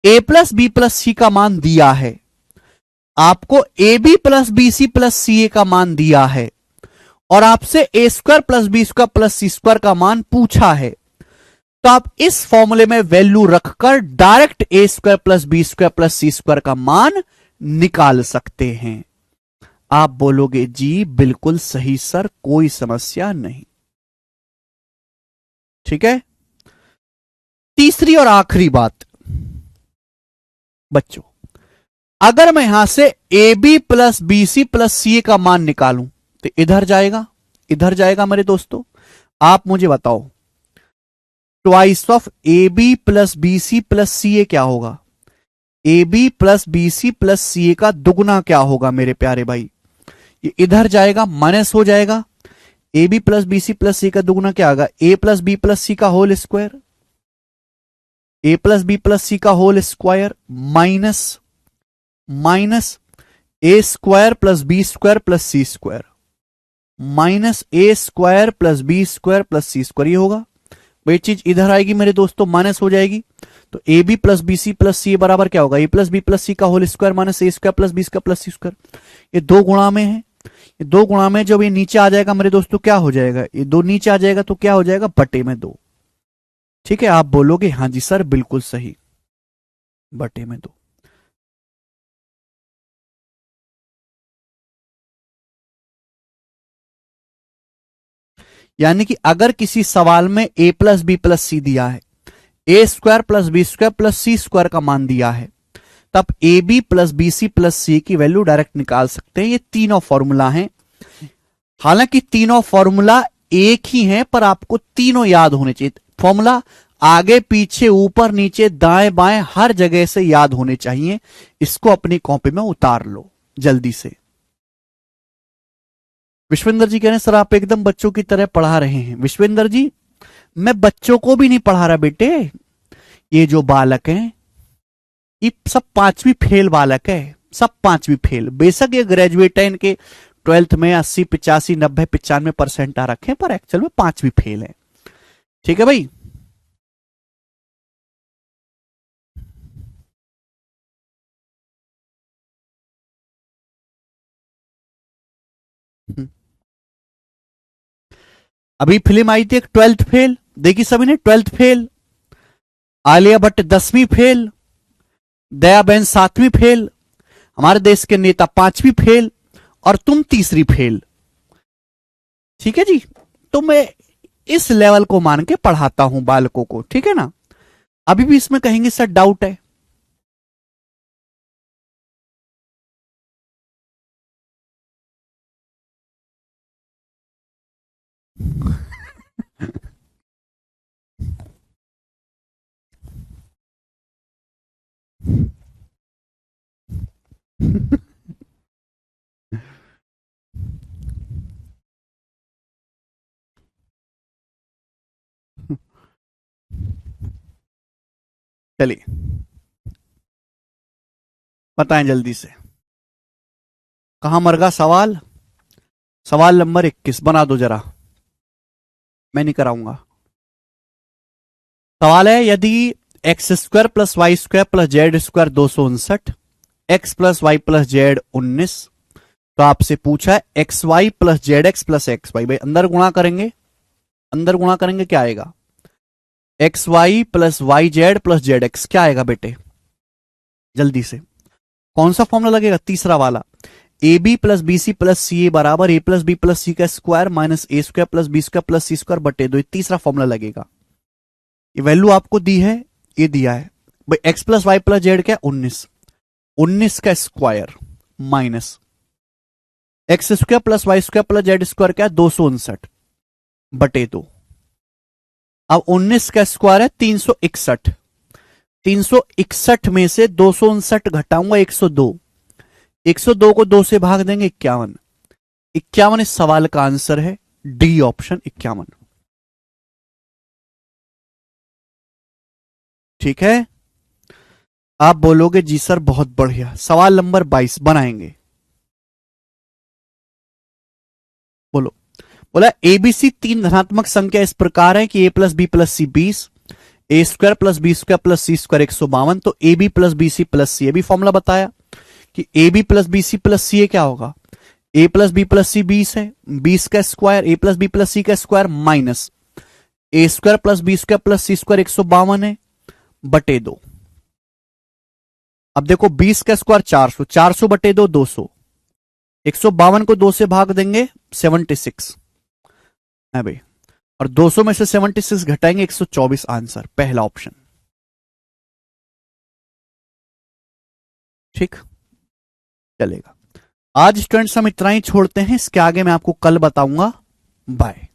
ए प्लस बी प्लस सी का मान दिया है, आपको a B plus B C plus सी ए का मान दिया है, और आपसे a square plus B square plus C square का मान पूछा है, तो आप इस फॉर्मूले में वैल्यू रखकर direct a square plus B square plus C square का मान निकाल सकते हैं। आप बोलोगे जी बिल्कुल सही सर, कोई समस्या नहीं। ठीक है। तीसरी और आखिरी बात बच्चों, अगर मैं यहां से a B plus B C plus सी ए का मान निकालूं तो इधर जाएगा, इधर जाएगा मेरे दोस्तों। आप मुझे बताओ twice of A B plus B C plus C A क्या होगा? A B plus B C plus सी ए का दुगुना क्या होगा मेरे प्यारे भाई? ये इधर जाएगा, माइनस हो जाएगा। A B plus B C plus सी का दुगुना क्या होगा? ए प्लस बी प्लस सी का whole square, A plus B plus सी का whole square minus minus A square plus B square plus C square minus A square plus B square plus C square. ये होगा वही चीज इधर आएगी मेरे दोस्तों, माइनस हो जाएगी। तो A B plus B C plus C बराबर क्या होगा? ए प्लस बी प्लस सी का whole square minus A square plus B square plus C square. ये दो गुणा में है, ये दो गुणा में जब ये नीचे आ जाएगा मेरे दोस्तों क्या हो जाएगा? ये दो नीचे आ जाएगा तो क्या हो जाएगा? बटे में दो। ठीक है। आप बोलोगे हाँ जी सर बिल्कुल सही, बटे में दो। यानी कि अगर किसी सवाल में A plus B plus C दिया है, ए square plus B square plus सी स्क्वायर का मान दिया है, तब A B plus B C plus C की वैल्यू डायरेक्ट निकाल सकते हैं। ये तीनों फॉर्मूला हैं। हालांकि तीनों फॉर्मूला एक ही हैं, पर आपको तीनों याद होने चाहिए। फॉर्मूला आगे पीछे ऊपर नीचे दाएं बाएं हर जगह से याद होने चाहिए। इसको अपनी कॉपी में उतार लो जल्दी से। विश्वेंद्र जी कह रहे हैं सर आप एकदम बच्चों की तरह पढ़ा रहे हैं। विश्वेंद्र जी मैं बच्चों को भी नहीं पढ़ा रहा बेटे, ये जो बालक हैं ये सब पांचवी फेल बालक है, सब पांचवी फेल। बेशक ये ग्रेजुएट है, इनके 12th में 80 85 90 95% आ रखे हैं, पर एक्चुअल में पांचवी फेल है। ठीक है भाई। अभी फिल्म आई थी एक 12th फेल, देखी सभी ने 12th फेल। आलिया भट्ट 10वीं फेल, दयाबेन 7वीं फेल, हमारे देश के नेता 5वीं फेल, और तुम 3री फेल। ठीक है जी। तो मैं इस लेवल को मान के पढ़ाता हूं बालकों को, ठीक है ना। अभी भी इसमें कहेंगे सर डाउट है? चलिए बताएं जल्दी से, कहां मर गया सवाल? सवाल नंबर 21 बना दो जरा, मैं नहीं कराऊंगा। सवाल है यदि X square plus Y square plus Z square 259, X plus Y plus Z 19, तो आपसे पूछा है X Y plus Z X plus X Y. भाई अंदर गुणा करेंगे, अंदर गुणा करेंगे क्या आएगा? X Y plus Y Z plus Z X क्या आएगा बेटे? जल्दी से कौन सा फॉर्मूला लगेगा? तीसरा वाला, A B plus B C plus C A बराबर ए प्लस बी प्लस सी का square minus A square plus B square plus C square बटे दो। तीसरा फॉर्मूला लगेगा। ये वैल्यू आपको दी है, ये दिया है भाई X plus Y plus Z क्या? 19, 19 का square minus X square plus Y square plus Z square क्या? 259 बटे दो। अब 19 का स्क्वायर है 361, 361 में से 259 घटाऊंगा 102, 102 को 2 से भाग देंगे 51, 51 इस सवाल का आंसर है, डी ऑप्शन 51। ठीक है। आप बोलोगे जी सर बहुत बढ़िया। सवाल नंबर 22 बनाएंगे, बोलो। बोला एबीसी तीन धनात्मक संख्या इस प्रकार है कि A plus B plus C 20, A square plus B square plus C square 152, तो A B plus B C plus C, ये भी फॉर्मूला बताया कि A B plus B C plus सी क्या होगा, ए प्लस बी प्लस सी 20 है, 20 का square A plus B plus सी का square minus A square plus B square plus C square 152 है बटे 2। अब देखो 20 का स्क्वायर 400, 400 बटे 2 200, 152 को 2 से भाग देंगे 76 है भाई, और 200 में से 76 घटाएंगे 124, आंसर पहला ऑप्शन। ठीक चलेगा। आज स्टूडेंट्स हम इतना ही छोड़ते हैं, इसके आगे मैं आपको कल बताऊंगा। बाय।